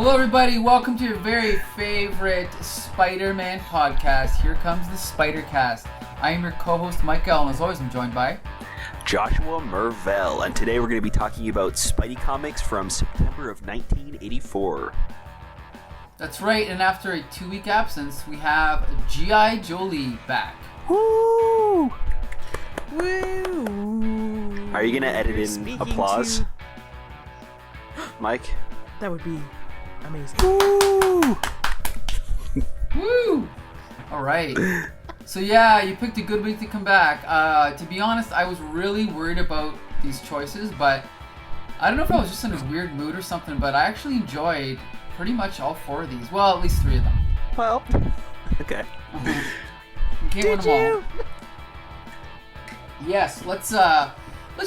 Hello, everybody. Welcome to your very favorite SpiderMan podcast. Here comes the Spidercast. I am your co-host, Michael, and as always, I'm joined by Joshua Mervell, and today we're going to be talking about Spidey comics from September of 1984. That's right, and after a 2-week absence, we have G.I. Jolie back. Woo! Woo! Are you going to edit in applause? Mike? That would be amazing. Woo! Woo! All right. So yeah, you picked a good week to come back. To be honest, I was really worried about these choices, but I don't know if I was just in a weird mood or something, but I actually enjoyed pretty much all 4 of these. Well, at least 3 of them. Well, okay. You can't win them all. Yes, let's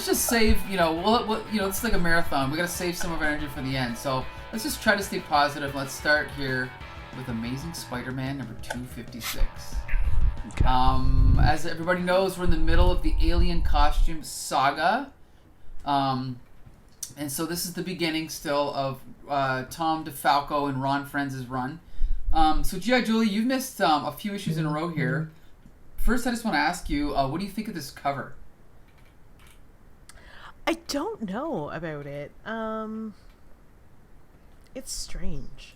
just save, it's like a marathon. We gotta save some of our energy for the end. So let's just try to stay positive. Let's start here with Amazing Spider-Man number 256. Okay. As everybody knows, we're in the middle of the Alien Costume Saga. And so this is the beginning still of Tom DeFalco and Ron Frenz's run. So G.I. Julie, you've missed a few issues in a row here. First, I just want to ask you, what do you think of this cover? I don't know about it. It's strange.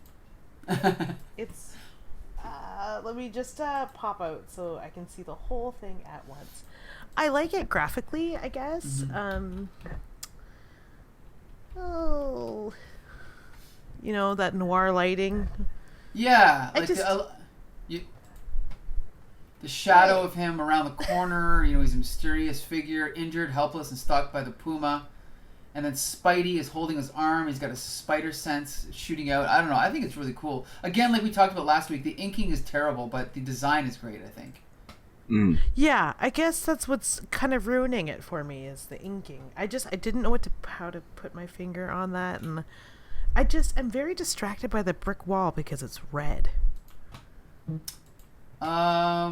It's let me just pop out so I can see the whole thing at once. I like it graphically, I guess. Mm-hmm. That noir lighting. Yeah, like the shadow of him around the corner. He's a mysterious figure, injured, helpless, and stalked by the Puma. And then Spidey is holding his arm. He's got a spider sense shooting out. I don't know. I think it's really cool. Again, like we talked about last week, the inking is terrible, but the design is great, I think. Mm. Yeah, I guess that's what's kind of ruining it for me is the inking. I didn't know how to put my finger on that, and I'm very distracted by the brick wall because it's red. I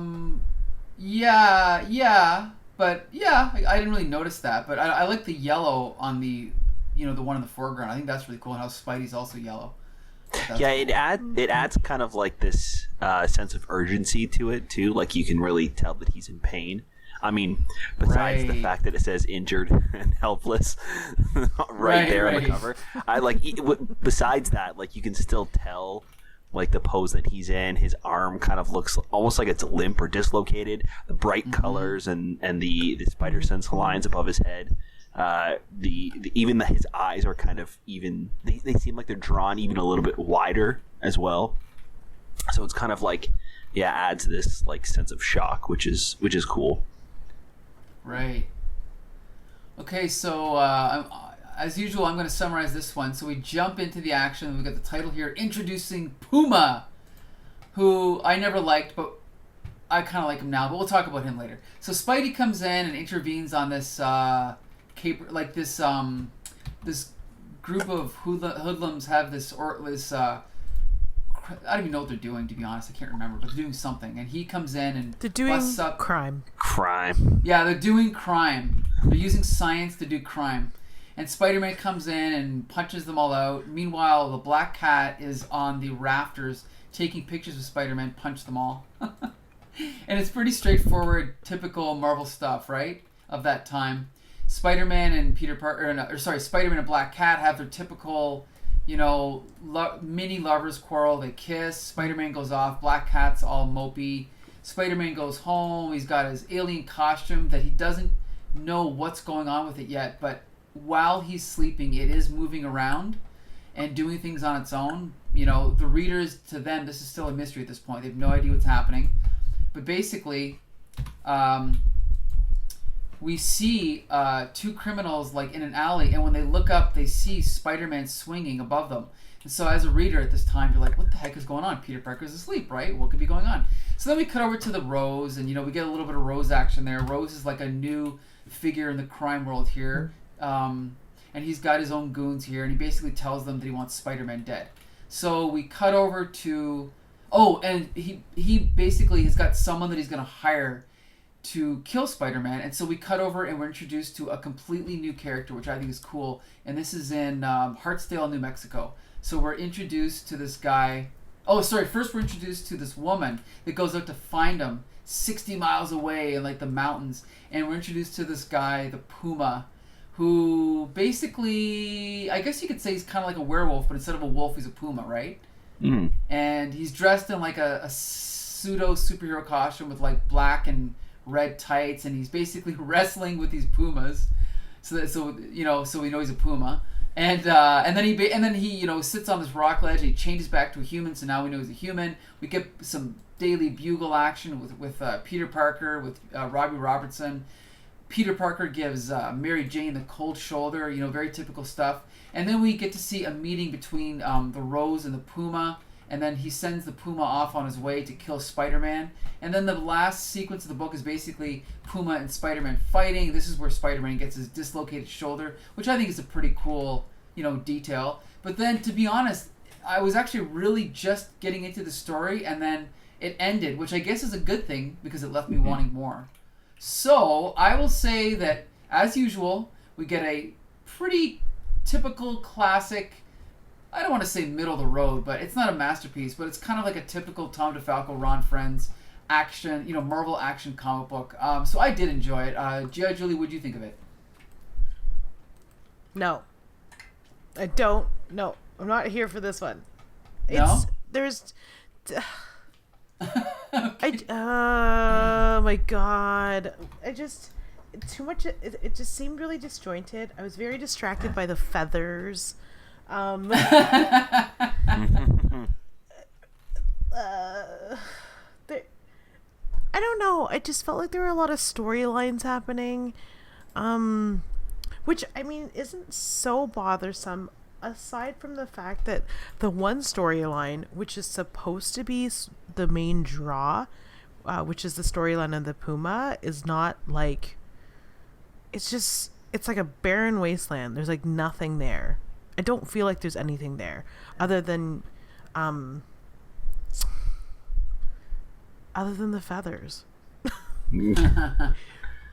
didn't really notice that, but I like the yellow on the, the one in the foreground. I think that's really cool, and how Spidey's also yellow. Yeah, it adds kind of like this sense of urgency to it too. Like you can really tell that he's in pain. I mean, besides the fact that it says injured and helpless right there on the cover, I like. Besides that, like you can still tell. Like the pose that he's in, his arm kind of looks almost like it's limp or dislocated. The bright colors and the spider sense lines above his head. His eyes are kind of even. They seem like they're drawn even a little bit wider as well. So it's kind of like, adds this like sense of shock, which is cool. Right. Okay, so as usual, I'm going to summarize this one. So we jump into the action. We've got the title here, introducing Puma, who I never liked, but I kind of like him now. But we'll talk about him later. So Spidey comes in and intervenes on this this group of hoodlums have this I don't even know what they're doing, to be honest. I can't remember, but they're doing something. And he comes in and they're doing busts up crime. Yeah, they're doing crime. They're using science to do crime. And Spider-Man comes in and punches them all out. Meanwhile, the Black Cat is on the rafters taking pictures of Spider-Man, punch them all. And it's pretty straightforward, typical Marvel stuff, right? Of that time. Spider-Man and Spider-Man and Black Cat have their typical, mini lovers quarrel. They kiss. Spider-Man goes off. Black Cat's all mopey. Spider-Man goes home. He's got his alien costume that he doesn't know what's going on with it yet, but while he's sleeping, it is moving around and doing things on its own. The readers, to them, this is still a mystery at this point. They have no idea what's happening. But basically, we see 2 criminals like in an alley, and when they look up, they see Spider-Man swinging above them. And so as a reader at this time, you're like, what the heck is going on? Peter Parker's asleep, right? What could be going on? So then we cut over to the Rose, and we get a little bit of Rose action there. Rose is like a new figure in the crime world here. And he's got his own goons here, and he basically tells them that he wants Spider-Man dead. So we cut over to... Oh, and he basically has got someone that he's going to hire to kill Spider-Man. And so we cut over and we're introduced to a completely new character, which I think is cool. And this is in Hartsdale, New Mexico. So we're introduced to this guy. Oh, sorry. First, we're introduced to this woman that goes out to find him 60 miles away in like the mountains. And we're introduced to this guy, the Puma, who basically, I guess you could say he's kind of like a werewolf, but instead of a wolf, he's a puma, right? Mm. And he's dressed in like a pseudo superhero costume with like black and red tights, and he's basically wrestling with these pumas. So we know he's a puma. And then he sits on this rock ledge and he changes back to a human. So now we know he's a human. We get some daily bugle action with Peter Parker, with Robbie Robertson. Peter Parker gives Mary Jane the cold shoulder, very typical stuff. And then we get to see a meeting between the Rose and the Puma. And then he sends the Puma off on his way to kill Spider-Man. And then the last sequence of the book is basically Puma and Spider-Man fighting. This is where Spider-Man gets his dislocated shoulder, which I think is a pretty cool, detail. But then, to be honest, I was actually really just getting into the story, and then it ended, which I guess is a good thing because it left me wanting more. So I will say that, as usual, we get a pretty typical classic, I don't want to say middle of the road, but it's not a masterpiece, but it's kind of like a typical Tom DeFalco, Ron Frenz action, Marvel action comic book. So I did enjoy it. G.I. Julie, what did you think of it? No. I don't. No. I'm not here for this one. No? There's... Okay. Oh my god. Too much... It just seemed really disjointed. I was very distracted by the feathers. I don't know. I just felt like there were a lot of storylines happening, which I mean isn't so bothersome. Aside from the fact that the one storyline, which is supposed to be the main draw, which is the storyline of the Puma, is not like. It's like a barren wasteland. There's like nothing there. I don't feel like there's anything there other than the feathers.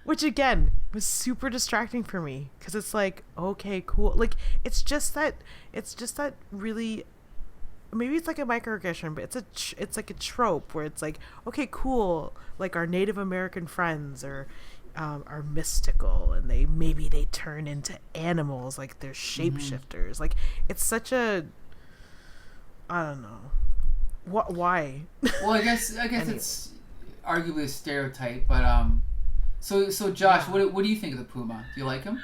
Which again was super distracting for me because it's like, okay, cool. Like it's just that really, maybe it's like a microaggression, but it's like a trope where it's like, okay, cool. Like our Native American friends are mystical and they turn into animals, like they're shapeshifters. Like it's such a, I don't know why. Well, I guess anyway. It's arguably a stereotype, but so Josh, what do you think of the Puma? Do you like him?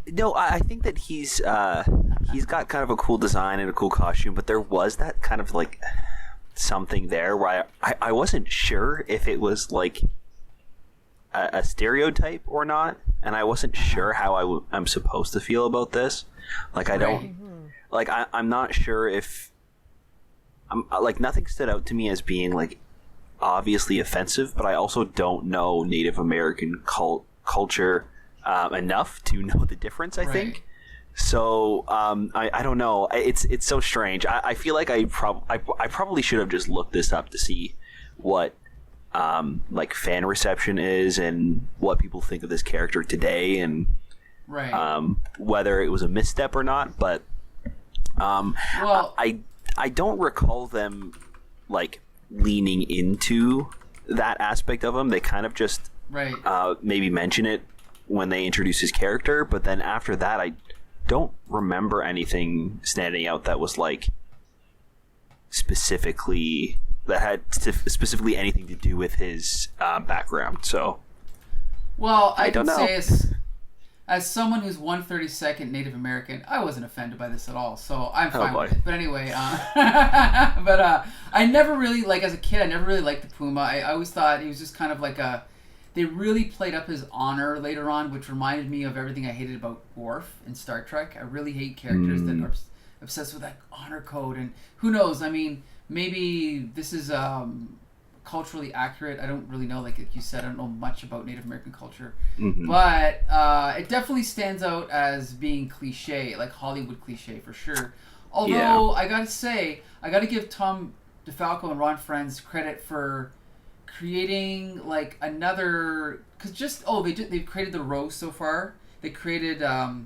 No, I think that he's got kind of a cool design and a cool costume, but there was that kind of like something there where I wasn't sure if it was like a stereotype or not, and I wasn't sure how I'm supposed to feel about this. Like I don't, like I'm not sure if I'm like, nothing stood out to me as being like obviously offensive, but I also don't know Native American culture enough to know the difference. I think so. I don't know. It's so strange. I feel like I probably should have just looked this up to see what like fan reception is and what people think of this character today, and whether it was a misstep or not. But well, I don't recall them like leaning into that aspect of him. They kind of just maybe mention it when they introduce his character, but then after that I don't remember anything standing out that was like specifically anything to do with his background. So well, I don't know. say as someone who's 1/32 Native American, I wasn't offended by this at all, so I'm fine with it. But anyway, I never really, like as a kid, I never really liked the Puma. I always thought he was just kind of like they really played up his honor later on, which reminded me of everything I hated about Worf in Star Trek. I really hate characters that are obsessed with that honor code, and who knows, I mean, maybe this is culturally accurate. I don't really know, like you said, I don't know much about Native American culture, but it definitely stands out as being cliche, like Hollywood cliche for sure. Although I gotta say, I gotta give Tom DeFalco and Ron Frenz credit for creating like another, because they've created the Rose so far. They created the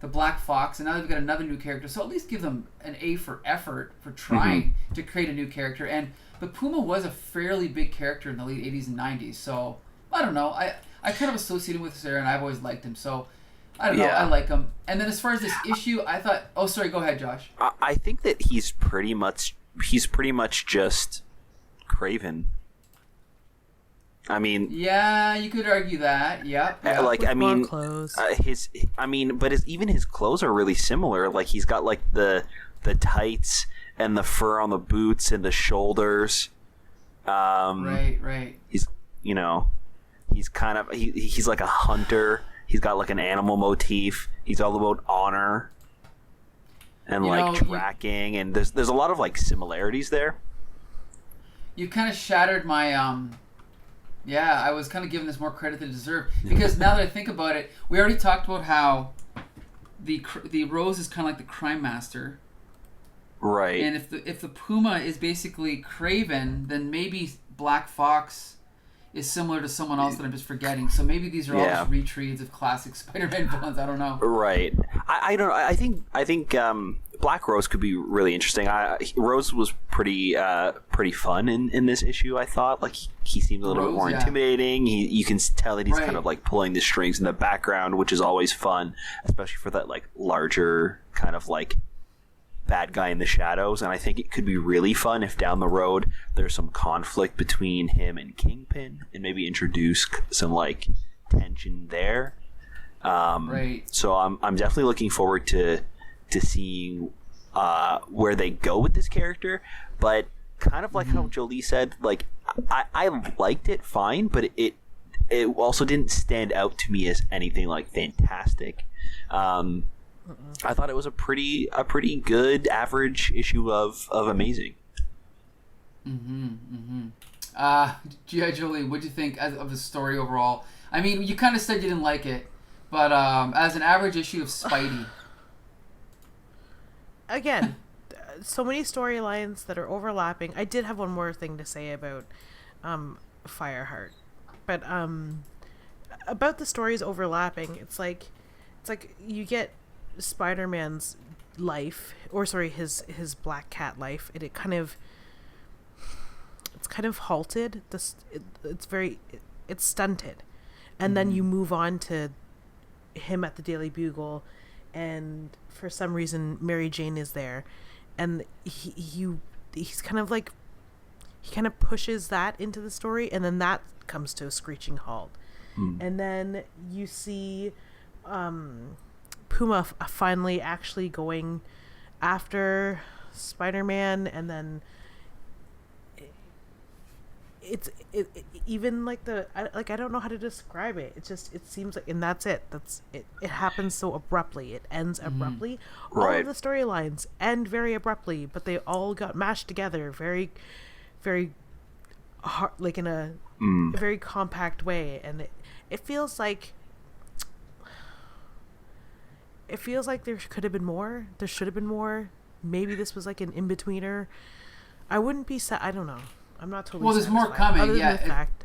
Black Fox, and now they've got another new character. So at least give them an A for effort for trying to create a new character. But Puma was a fairly big character in the late 80s and 90s. So I don't know. I kind of associate him with Sarah, and I've always liked him. So I don't know. I like him. And then as far as this issue, I thought. Oh, sorry. Go ahead, Josh. I think that he's pretty much just Craven. I mean, yeah, you could argue that. Yep. Like, with I mean, clothes. Even his clothes are really similar. Like, he's got like the tights and the fur on the boots and the shoulders. Right. He's kind of he's like a hunter. He's got like an animal motif. He's all about honor and tracking, and there's a lot of like similarities there. You kind of shattered my I was kind of giving this more credit than it deserved, because now that I think about it, we already talked about how the Rose is kind of like the crime master, right? And if the Puma is basically Craven, then maybe Black Fox is similar to someone else that I'm just forgetting. So maybe these are all just retreads of classic Spider-Man villains. I don't know. Right. I don't know. I think Black Rose could be really interesting. Rose was pretty fun in this issue. I thought like he seemed a little bit more intimidating. You can tell that he's kind of like pulling the strings in the background, which is always fun, especially for that like larger kind of like bad guy in the shadows. And I think it could be really fun if down the road there's some conflict between him and Kingpin, and maybe introduce some like tension there. Right. So I'm definitely looking forward to seeing where they go with this character, but kind of like how Jolie said, like I liked it fine, but it also didn't stand out to me as anything like fantastic. I thought it was a pretty good average issue of Amazing. Jolie, what'd you think of the story overall? I mean, you kind of said you didn't like it, but as an average issue of Spidey. Again, so many storylines that are overlapping. I did have one more thing to say about Fireheart, but about the stories overlapping, it's like you get Spider-Man's life, or sorry, his Black Cat life, and it's kind of halted. It's stunted, and then you move on to him at the Daily Bugle, and for some reason Mary Jane is there, and he's kind of like, he kind of pushes that into the story, and then that comes to a screeching halt. And then you see Puma finally actually going after Spider-Man, and then it even like I don't know how to describe it. It seems like, and that's it. It happens so abruptly. It ends abruptly. All of the storylines end very abruptly, but they all got mashed together very, very hard, like in a very compact way, and it feels like there could have been more. There should have been more. Maybe this was like an in-betweener. I wouldn't be sad. I don't know. I'm not totally. Well, there's satisfied. more coming. Other than the fact,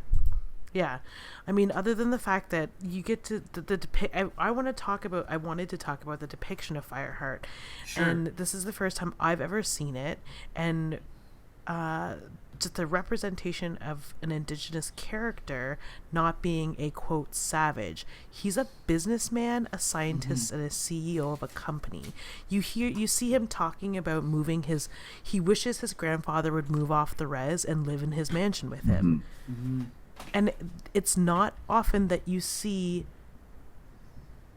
I mean, other than the fact that you get to I wanted to talk about the depiction of Fireheart, and this is the first time I've ever seen it, and just the representation of an indigenous character not being a quote savage. He's a businessman, a scientist, and a CEO of a company. You see him talking about he wishes his grandfather would move off the res and live in his mansion with him. And it's not often that you see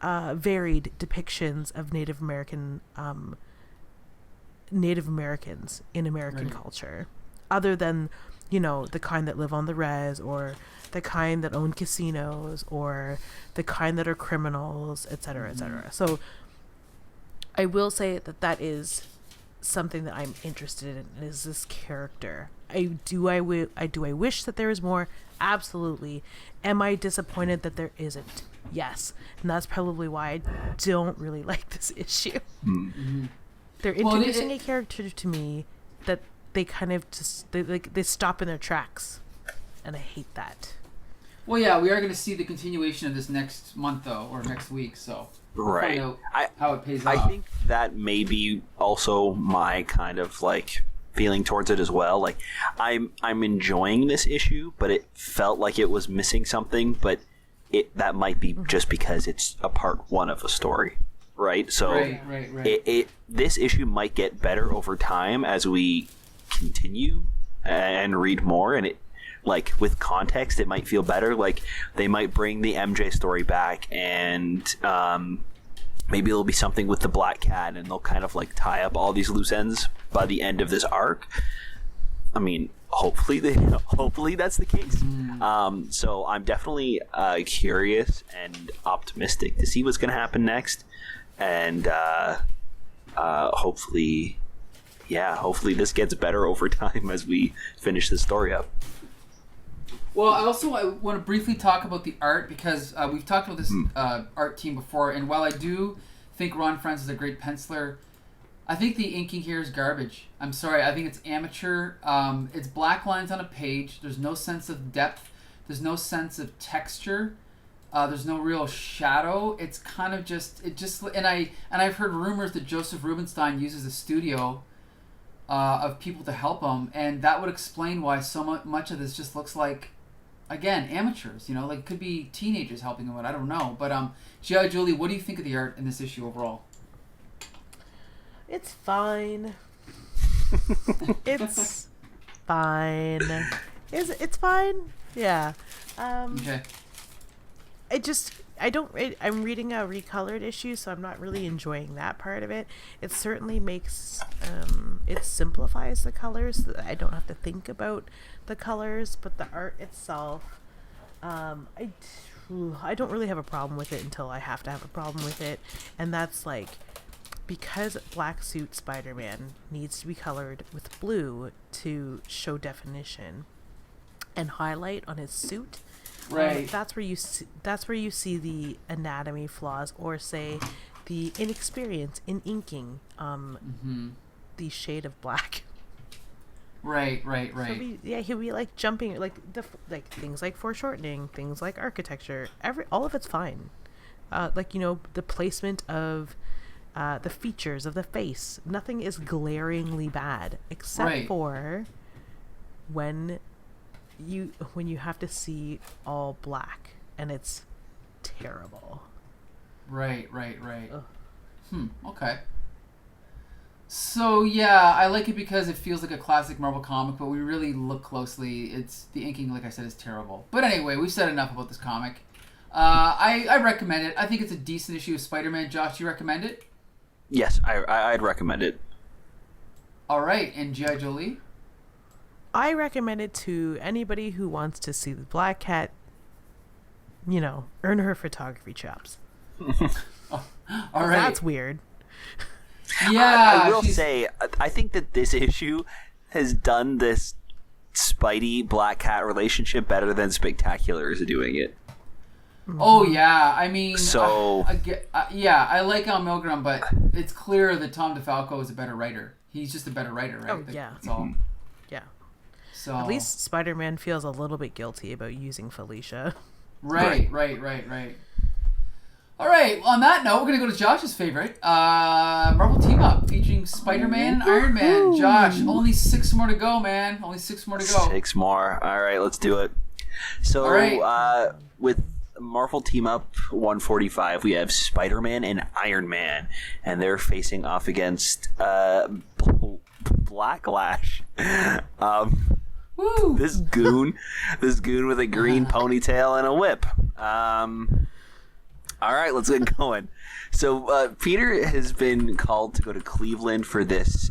varied depictions of Native Americans in American culture, other than, the kind that live on the res, or the kind that own casinos, or the kind that are criminals, etc., etc. So I will say that is something that I'm interested in, is this character. I wish that there was more? Absolutely. Am I disappointed that there isn't? Yes. And that's probably why I don't really like this issue. They're introducing a character to me that they kind of just they stop in their tracks, and I hate that. Well, yeah, we are going to see the continuation of this next month, though, or next week, so we'll Right. find out how it pays I off. think that may be also my kind of like feeling towards it as well. Like I'm enjoying this issue, but it felt like it was missing something. But that might be just because it's a part one of a story, right? So right. This issue might get better over time as we continue and read more, and it. Like, with context, it might feel better. Like, they might bring the MJ story back, and maybe there'll be something with the Black Cat, and they'll kind of, like, tie up all these loose ends by the end of this arc. I mean, hopefully that's the case. So I'm definitely curious and optimistic to see what's going to happen next. And hopefully this gets better over time as we finish this story up. Well, I want to briefly talk about the art because we've talked about this art team before, and while I do think Ron Frenz is a great penciler, I think the inking here is garbage. I'm sorry, I think it's amateur. It's black lines on a page. There's no sense of depth. There's no sense of texture. There's no real shadow. It's kind of I've heard rumors that Josef Rubinstein uses a studio of people to help him, and that would explain why so much of this just looks like, again, amateurs, like could be teenagers helping him out. I don't know. But G.I. Julie, what do you think of the art in this issue overall? It's fine. It's fine. It's fine? Yeah. Okay. I'm reading a recolored issue, so I'm not really enjoying that part of it. It certainly makes, it simplifies the colors so that I don't have to think about the colors, but the art itself, I don't really have a problem with it until I have to have a problem with it, and that's like, because Black Suit Spider-Man needs to be colored with blue to show definition and highlight on his suit. Right. That's where you see the anatomy flaws, or say the inexperience in inking the shade of black. Right. He'll be like jumping, like things like foreshortening, things like architecture. All of it's fine. The placement of the features of the face. Nothing is glaringly bad except for when you have to see all black, and it's terrible. Right. Okay. So yeah, I like it because it feels like a classic Marvel comic, but we really look closely, the inking, like I said, is terrible. But anyway, we've said enough about this comic. I recommend it. I think it's a decent issue of Spider-Man. Josh, do you recommend it? Yes, I'd recommend it. All right, and G.I. Jolie? I recommend it to anybody who wants to see the Black Cat, earn her photography chops. All right. That's weird. Yeah. I will say, I think that this issue has done this Spidey Black Cat relationship better than Spectacular is doing it. Oh yeah, I mean, so I like Al Milgrom, but it's clear that Tom DeFalco is a better writer. He's just a better writer, right? Oh yeah, that's all. Yeah. So at least Spider-Man feels a little bit guilty about using Felicia. Right. All right. Well, on that note, we're gonna go to Josh's favorite Marvel team up featuring Spider-Man and Iron Man. Josh, only 6 more to go, man. Only 6 more to go. 6 more. All right, let's do it. So, with Marvel Team Up 145, we have Spider-Man and Iron Man, and they're facing off against Blacklash. Woo! This goon with a green ponytail and a whip. All right, let's get going. So Peter has been called to go to Cleveland for this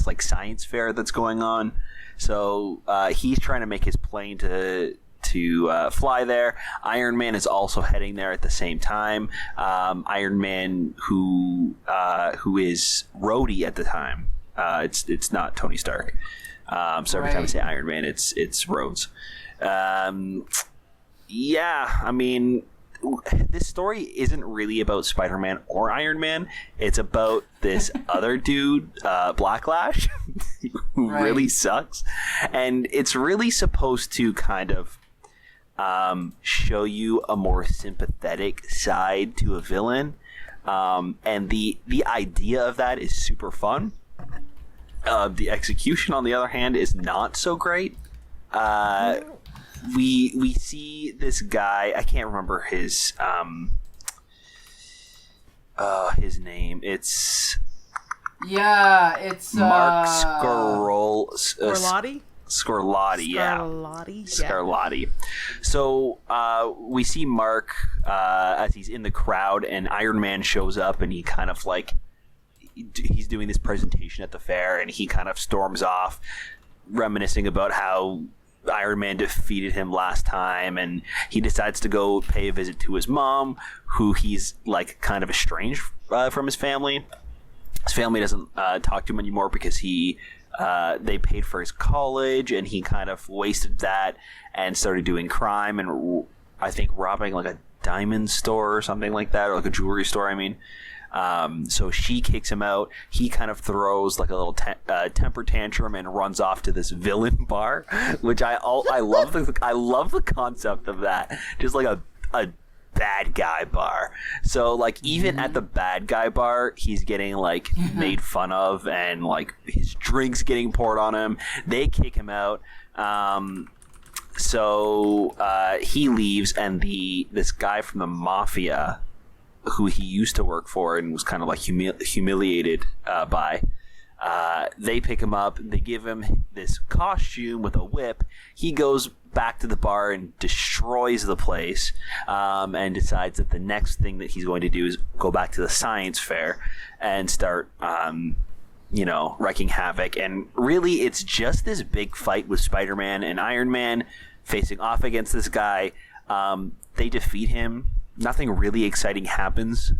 like science fair that's going on. So he's trying to make his plane to fly there. Iron Man is also heading there at the same time. Iron Man, who is Rhodey at the time. It's not Tony Stark. So every time I say Iron Man, it's Rhodes. Yeah, I mean, this story isn't really about Spider-Man or Iron Man. It's about this other dude, Blacklash, who really sucks. And it's really supposed to kind of show you a more sympathetic side to a villain. And the idea of that is super fun. The execution, on the other hand, is not so great. We see this guy. I can't remember his name. It's Mark Scarlatti. Scarlatti. So we see Mark as he's in the crowd, and Iron Man shows up, and he kind of like he's doing this presentation at the fair, and he kind of storms off, reminiscing about how Iron Man defeated him last time, and he decides to go pay a visit to his mom, who he's like kind of estranged from his family. His family doesn't talk to him anymore because they paid for his college, and he kind of wasted that and started doing crime, and I think robbing like a diamond store or something like that, or like a jewelry store, I mean. So she kicks him out. He kind of throws like a little temper tantrum and runs off to this villain bar, which I love the concept of that. Just like a bad guy bar. So like even at the bad guy bar, he's getting like made fun of, and like his drinks getting poured on him. They kick him out. So he leaves, and this guy from the mafia, who he used to work for and was kind of like humiliated by, they pick him up. They give him this costume with a whip. He goes back to the bar and destroys the place, and decides that the next thing that he's going to do is go back to the science fair and start wreaking havoc. And really it's just this big fight with Spider-Man and Iron Man facing off against this guy. They defeat him. Nothing really exciting happens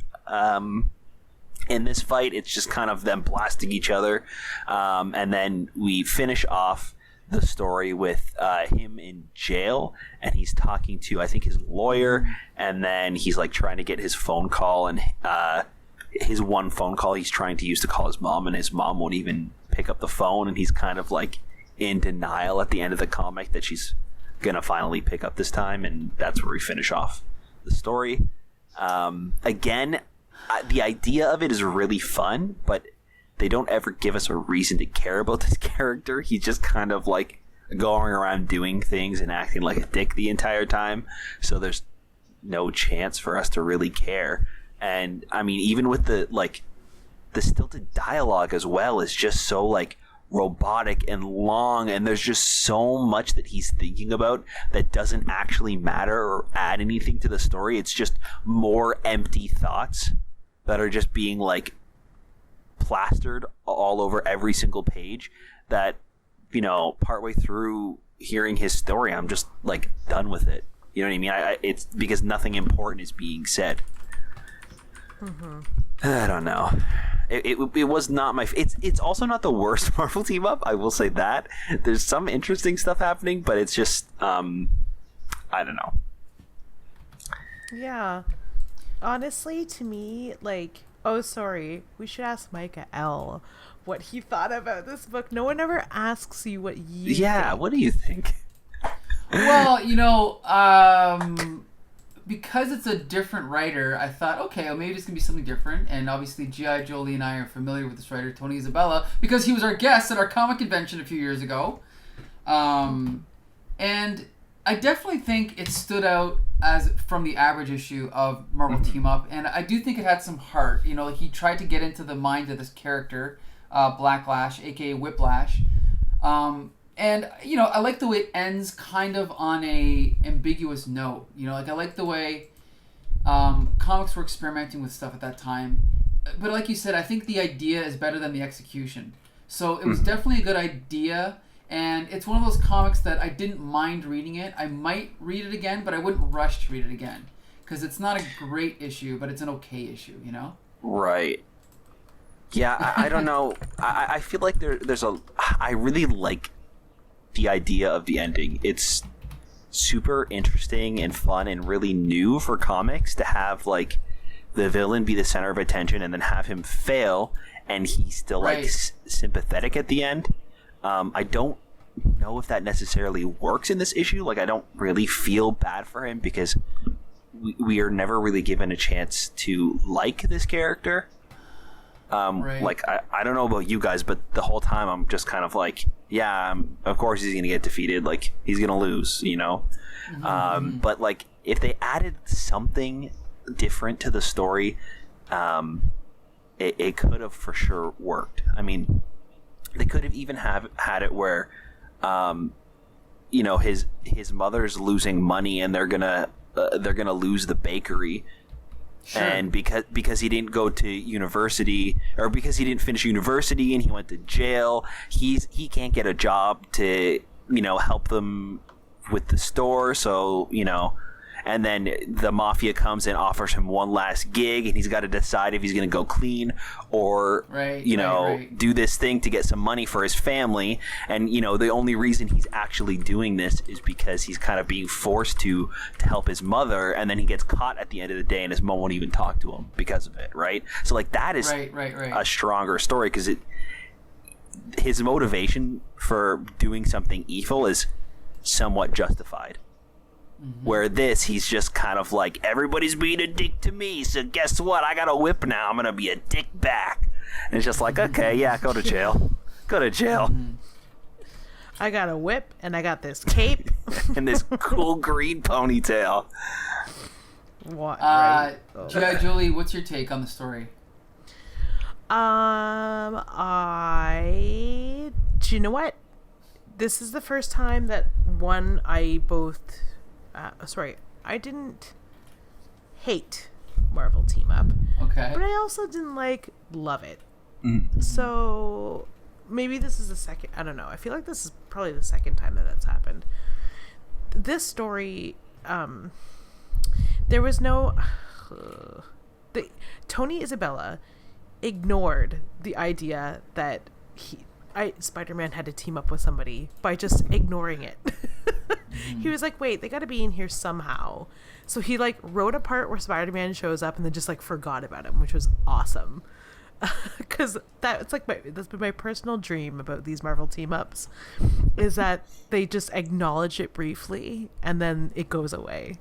in this fight. It's just kind of them blasting each other, and then we finish off the story with him in jail, and he's talking to, I think, his lawyer, and then he's like trying to get his phone call, and his one phone call he's trying to use to call his mom, and his mom won't even pick up the phone, and he's kind of like in denial at the end of the comic that she's gonna finally pick up this time, and that's where we finish off the story. Again, the idea of it is really fun, but they don't ever give us a reason to care about this character. He's just kind of like going around doing things and acting like a dick the entire time, so there's no chance for us to really care. And I mean, even with the stilted dialogue as well is just so like robotic and long, and there's just so much that he's thinking about that doesn't actually matter or add anything to the story. It's just more empty thoughts that are just being like plastered all over every single page, that partway through hearing his story I'm just like done with it. You know what I mean? It's because nothing important is being said. I don't know. It was not my. It's also not the worst Marvel team up. I will say that there's some interesting stuff happening, but it's just I don't know. Yeah, honestly, to me, like, oh, sorry, we should ask Micah L. what he thought about this book. No one ever asks you what you. Yeah, think. What do you think? Well, because it's a different writer, I thought, okay, well, maybe it's going to be something different. And obviously, G.I. Jolie and I are familiar with this writer, Tony Isabella, because he was our guest at our comic convention a few years ago. And I definitely think it stood out as from the average issue of Marvel Team Up. And I do think it had some heart. He tried to get into the mind of this character, Black Lash, a.k.a. Whiplash. And, I like the way it ends kind of on a ambiguous note. I like the way comics were experimenting with stuff at that time. But like you said, I think the idea is better than the execution. So it was definitely a good idea. And it's one of those comics that I didn't mind reading it. I might read it again, but I wouldn't rush to read it again. Because it's not a great issue, but it's an okay issue, Right. Yeah, I don't know. I feel like there's I really like the idea of the ending. It's super interesting and fun and really new for comics to have like the villain be the center of attention and then have him fail and he's still like sympathetic at the end. I don't know if that necessarily works in this issue. Like, I don't really feel bad for him because we are never really given a chance to like this character. Right. Like, I don't know about you guys, but the whole time I'm just kind of like, yeah, of course he's going to get defeated. Like, he's going to lose, you know? But, like, if they added something different to the story, it could have for sure worked. I mean, they could have even had it where, you know, his mother's losing money and they're gonna lose the bakery. Sure. And because he didn't go to university, or because he didn't finish university and he went to jail, he can't get a job to, you know, help them with the store. So, you know, and then the mafia comes and offers him one last gig, and he's got to decide if he's going to go clean or, do this thing to get some money for his family. And, you know, the only reason he's actually doing this is because he's kind of being forced to help his mother, and then he gets caught at the end of the day, and his mom won't even talk to him because of it, right? So, like, that is a stronger story, because his motivation for doing something evil is somewhat justified. Where he's just kind of like, everybody's being a dick to me, so guess what? I got a whip now. I'm going to be a dick back. And it's just like, okay, yeah, go to jail. Go to jail. I got a whip, and I got this cape. And this cool green ponytail. What? Right? Julie, what's your take on the story? Do you know what? This is the first time that I didn't hate Marvel Team Up. Okay. But I also didn't love it. Mm-hmm. So maybe this is the second. I don't know. I feel like this is probably the second time that that's happened. This story, there was no. Tony Isabella ignored the idea that Spider-Man had to team up with somebody by just ignoring it. He was like, wait, they got to be in here somehow. So he wrote a part where Spider-Man shows up and then just forgot about him, which was awesome. Because that's been my personal dream about these Marvel team ups, is that they just acknowledge it briefly and then it goes away.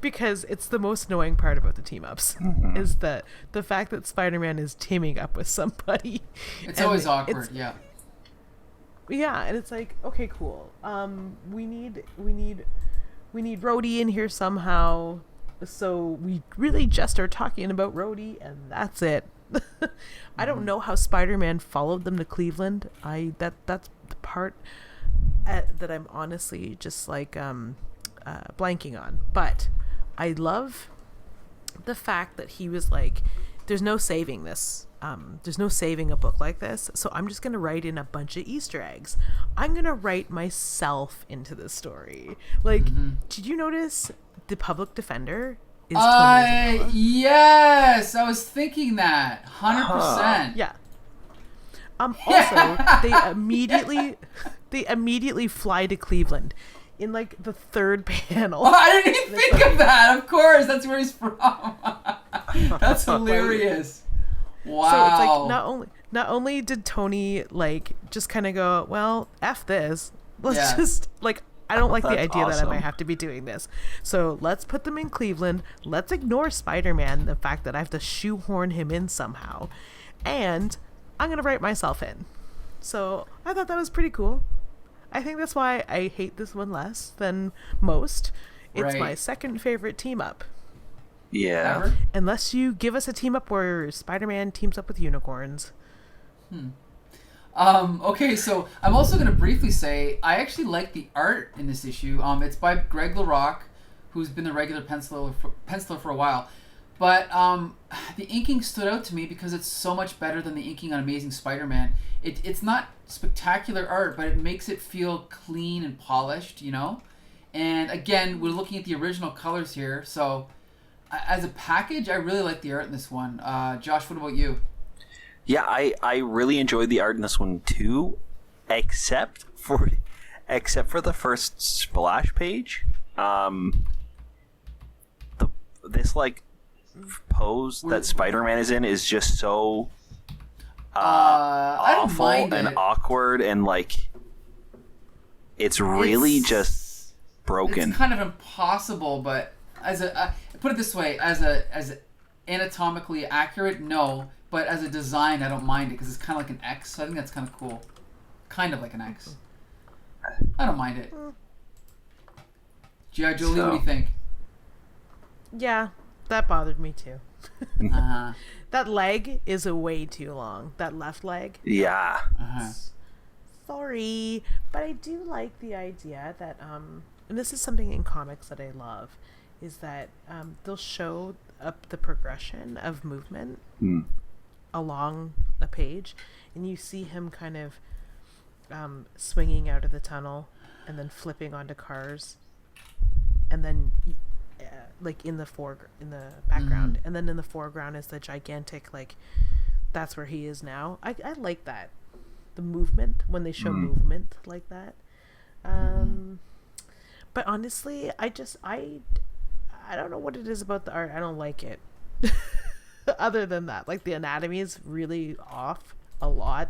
Because it's the most annoying part about the team ups, is the fact that Spider-Man is teaming up with somebody. It's always awkward. Yeah, and it's like, okay, cool. We need Rhodey in here somehow. So we really just are talking about Rhodey, and that's it. I don't know how Spider-Man followed them to Cleveland. That's the part that I'm honestly just blanking on. But I love the fact that he was like, there's no saving this. There's no saving a book like this. So I'm just going to write in a bunch of Easter eggs. I'm going to write myself into this story. Did you notice the public defender is Tony Isabella? Yes, I was thinking that 100%. Yeah. Also, they immediately fly to Cleveland in the third panel. Oh, I didn't even think of that. Of course, that's where he's from. That's hilarious. Wow. So it's not only did Tony just kind of go, well, F this. Let's just I don't like the idea that I might have to be doing this. So let's put them in Cleveland. Let's ignore Spider-Man, the fact that I have to shoehorn him in somehow. And I'm going to write myself in. So I thought that was pretty cool. I think that's why I hate this one less than most. It's my second favorite team up. Yeah. Ever? Unless you give us a team up where Spider-Man teams up with unicorns. Okay, so I'm also going to briefly say I actually like the art in this issue. It's by Greg LaRocque, who's been the regular penciler for a while. But the inking stood out to me because it's so much better than the inking on Amazing Spider-Man. It's not spectacular art, but it makes it feel clean and polished, you know? And again, we're looking at the original colors here, so as a package, I really like the art in this one. Josh, what about you? Yeah, I really enjoyed the art in this one too, except for the first splash page. This pose that Spider-Man is in is just so I don't awful mind and it. awkward, and like it's really just broken. It's kind of impossible, but as a put it this way, as anatomically accurate, no, but as a design, I don't mind it because it's kind of like an X. So I think that's kind of cool, kind of like an X. I don't mind it. G.I. Jolie, what do you think? Yeah, that bothered me too. Uh-huh. That leg is way too long. That left leg. Yeah. Uh-huh. Sorry, but I do like the idea that and this is something in comics that I love, is that they'll show up the progression of movement along a page, and you see him kind of swinging out of the tunnel and then flipping onto cars, and then like in the background, and then in the foreground is the gigantic, like, that's where he is now. I like that, the movement, when they show movement like that. But honestly, I don't know what it is about the art. I don't like it. Other than that, like, the anatomy is really off a lot.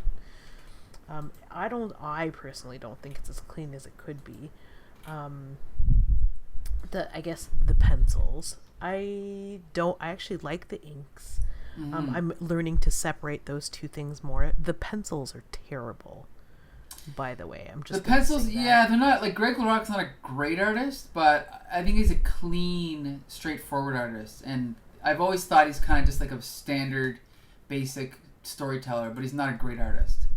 I personally don't think it's as clean as it could be. I guess the pencils, I actually like the inks. I'm learning to separate those two things more. The pencils are terrible, by the way. I'm just the pencils. Yeah, they're not like Greg LaRocque's not a great artist, but I think he's a clean, straightforward artist. And I've always thought he's kind of just like a standard, basic storyteller, but he's not a great artist.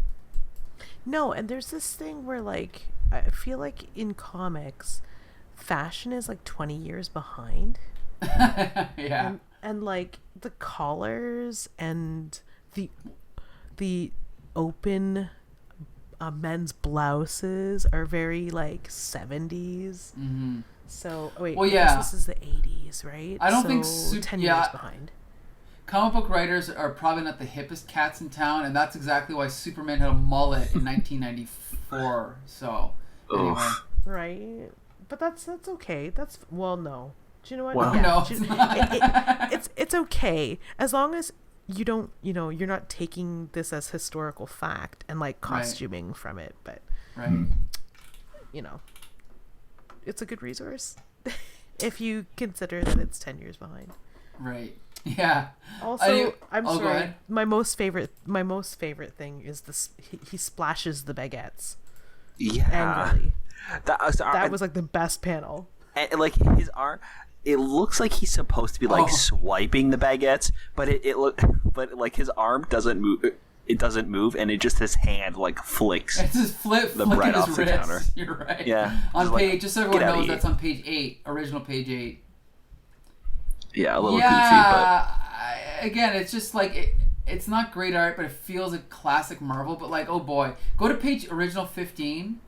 No, and there's this thing where, like, I feel like in comics, fashion is like 20 years behind. Yeah. And like the collars and the open men's blouses are very like 70s. Mm-hmm. So wait, well, yeah, this is the 80s, right? I don't so think 10 years behind. Comic book writers are probably not the hippest cats in town, and that's exactly why Superman had a mullet in 1994. So anyway, right. But that's okay. No. Do you know what? Well, yeah. no. It's okay as long as you don't, you're not taking this as historical fact and like costuming from it. But right, it's a good resource if you consider that it's 10 years behind. Right. Yeah. Also, I'm go sorry. ahead. My most favorite thing is this. He splashes the baguettes. Yeah. Angrily. That was like the best panel. And like his arm, it looks like he's supposed to be like swiping the baguettes, but but like his arm doesn't move. It doesn't move, and it just his hand like flicks. It's just the bread off the counter. You're right. Yeah. On just page, just so everyone knows, that's on page 8, original page 8. Yeah, a little goofy, but again, it's just like it's not great art, but it feels like classic Marvel. But like, oh boy, go to page original 15.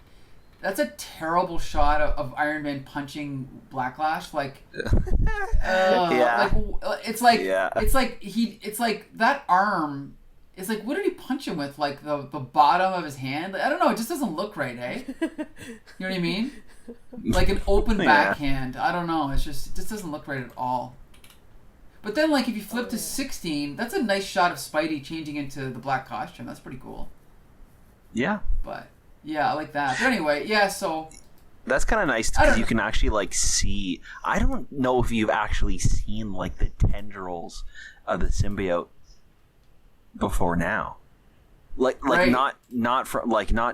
That's a terrible shot of Iron Man punching Blacklash. Like, yeah, like it's like that arm. It's like, what did he punch him with? Like the bottom of his hand? Like, I don't know. It just doesn't look right, eh? You know what I mean? Like an open backhand. I don't know. It just doesn't look right at all. But then, like, if you flip to 16, that's a nice shot of Spidey changing into the black costume. That's pretty cool. Yeah. But yeah, I like that. But anyway, yeah. So that's kind of nice because you can actually like see. I don't know if you've actually seen like the tendrils of the symbiote before now, like not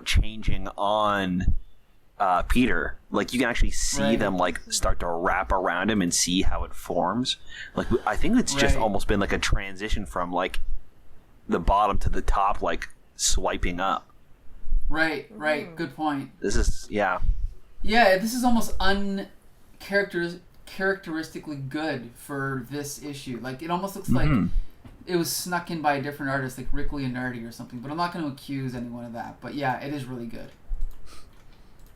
changing on Peter. Like you can actually see them like start to wrap around him and see how it forms. Like I think it's just almost been like a transition from like the bottom to the top, like swiping up. Right. Good point. This is Yeah, this is almost characteristically good for this issue. Like it almost looks like it was snuck in by a different artist, like Rick Leonardi or something. But I'm not going to accuse anyone of that. But yeah, it is really good.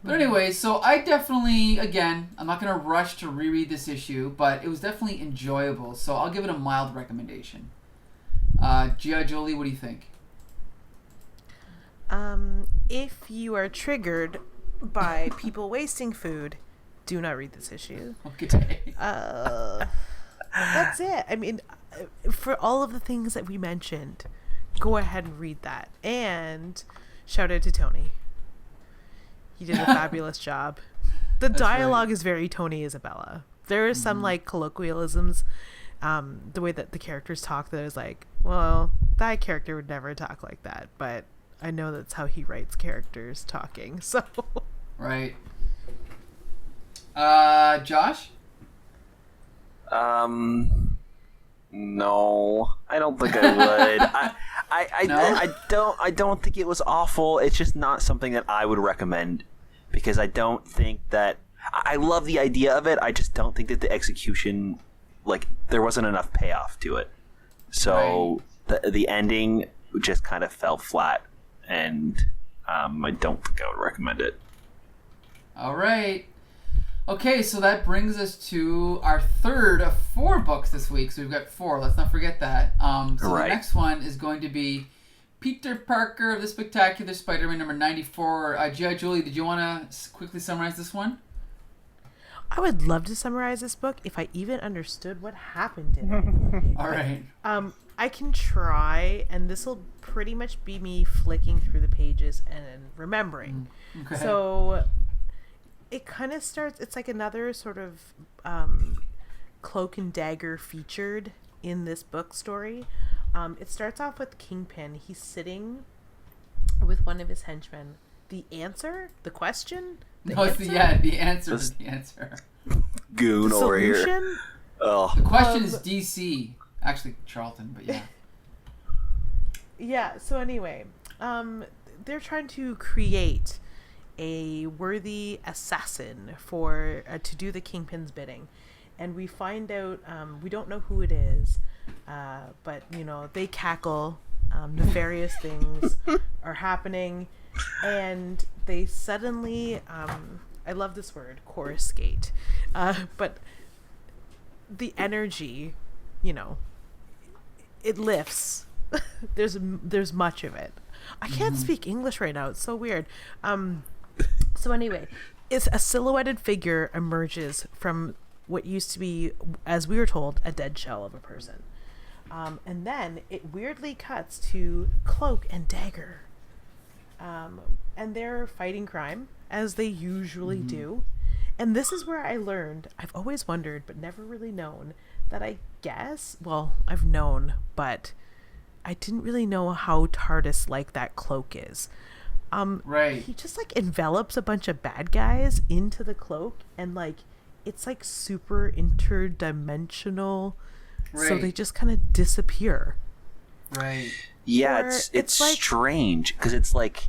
But anyway, so I definitely, again, I'm not going to rush to reread this issue, but it was definitely enjoyable. So I'll give it a mild recommendation. G.I. Jolie, what do you think? If you are triggered by people wasting food, do not read this issue. Okay. That's it. I mean, for all of the things that we mentioned, go ahead and read that. And shout out to Tony. He did a fabulous job. The dialogue is very Tony Isabella. There are some like colloquialisms, the way that the characters talk, that is like, well, that character would never talk like that, but I know that's how he writes characters talking. So right. Josh? No, I don't think I would. I don't think it was awful. It's just not something that I would recommend, because I don't think that I love the idea of it. I just don't think that the execution, like, there wasn't enough payoff to it. So the ending just kind of fell flat, and I don't think I would recommend it. All right. Okay, so that brings us to our third of 4 books this week. So we've got 4. Let's not forget that. The next one is going to be Peter Parker of the Spectacular Spider-Man number 94. Julie, did you want to quickly summarize this one? I would love to summarize this book if I even understood what happened in it. All right. I can try, and this will pretty much be me flicking through the pages and remembering. Okay. So it kind of starts, it's like another sort of Cloak and Dagger featured in this book story. It starts off with Kingpin. He's sitting with one of his henchmen. The question? The answer is the answer. Goon over here. Oh. The question is DC. Actually, Charlton, but yeah. Yeah, so anyway, they're trying to create a worthy assassin for to do the Kingpin's bidding. And we find out, we don't know who it is, but, you know, they cackle. Nefarious things are happening. And they suddenly, I love this word, coruscate. But the energy, you know, it lifts. There's much of it. I can't speak English right now. It's so weird. So anyway, it's a silhouetted figure emerges from what used to be, as we were told, a dead shell of a person. And then it weirdly cuts to Cloak and Dagger. And they're fighting crime, as they usually do. And this is where I learned, I've always wondered, but never really known, that I guess, well, I've known, but I didn't really know how TARDIS-like that Cloak is. Right. He just, like, envelops a bunch of bad guys into the cloak, and, like, it's, like, super interdimensional, so they just kind of disappear. Right. Yeah, it's like, strange, because it's, like,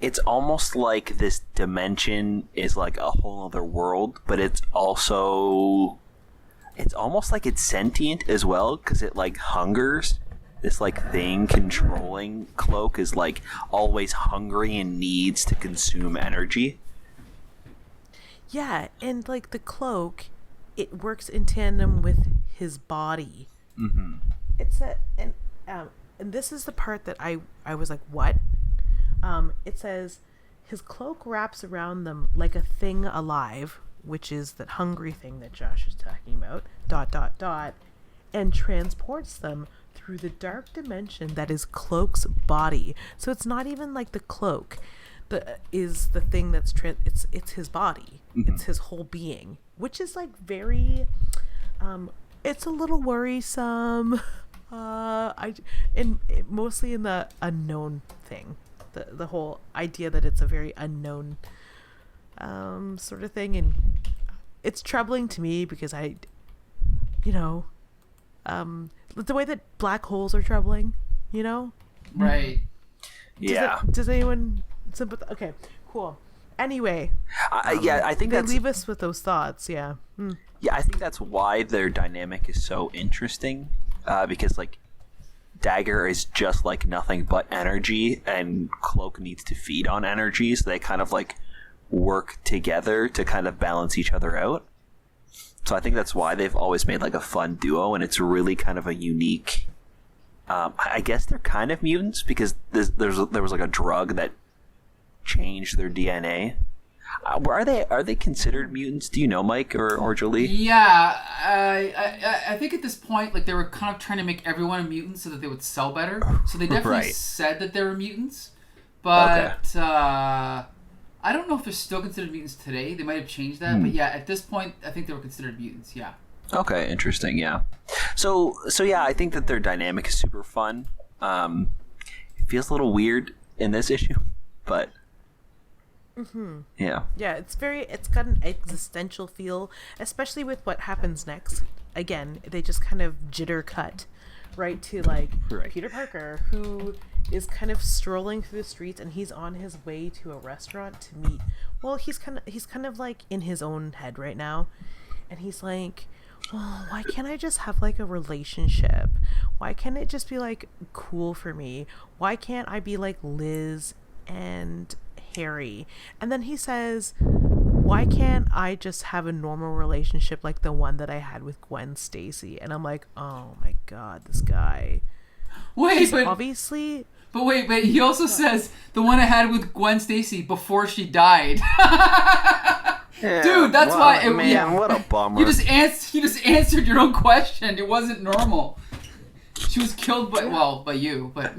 it's almost like this dimension is, like, a whole other world, but it's also, it's almost like it's sentient as well, because it, like, hungers. This, like, thing controlling Cloak is, like, always hungry and needs to consume energy. Yeah, and, like, the Cloak, it works in tandem with his body. Mm-hmm. And this is the part that I was like, what? It says, his cloak wraps around them like a thing alive, which is that hungry thing that Josh is talking about, ... and transports them through the dark dimension that is Cloak's body. So it's not even like the cloak is the thing that's it's his body. Mm-hmm. It's his whole being, which is like very it's a little worrisome. Mostly in the unknown thing, the whole idea that it's a very unknown sort of thing, and it's troubling to me because the way that black holes are troubling, you know? Right. Does anyone sympathize? Okay, cool. Anyway. I think they leave us with those thoughts, yeah. Yeah, I think that's why their dynamic is so interesting, because, like, Dagger is just, like, nothing but energy, and Cloak needs to feed on energy, so they kind of, like, work together to kind of balance each other out. So I think that's why they've always made, like, a fun duo, and it's really kind of a unique... I guess they're kind of mutants, because there was, like, a drug that changed their DNA. Are they considered mutants? Do you know, Mike or Jolie? Yeah, I think at this point, like, they were kind of trying to make everyone a mutant so that they would sell better. So they definitely said that they were mutants, but I don't know if they're still considered mutants today. They might have changed that, but yeah, at this point, I think they were considered mutants. Yeah. Okay, interesting. Yeah. So yeah, I think that their dynamic is super fun. It feels a little weird in this issue, but yeah, it's got an existential feel, especially with what happens next. Again, they just kind of jitter cut right to like Peter Parker, who is kind of strolling through the streets, and he's on his way to a restaurant to meet. Well, he's kind of like in his own head right now, and he's like, well, why can't I just have like a relationship? Why can't it just be like cool for me? Why can't I be like Liz and Harry? And then he says, why can't I just have a normal relationship like the one that I had with Gwen Stacy? And I'm like, oh my god, this guy. Wait, but obviously. But he also says the one I had with Gwen Stacy before she died. yeah, dude, that's why. What a bummer. You just answered your own question. It wasn't normal. She was killed by you, but.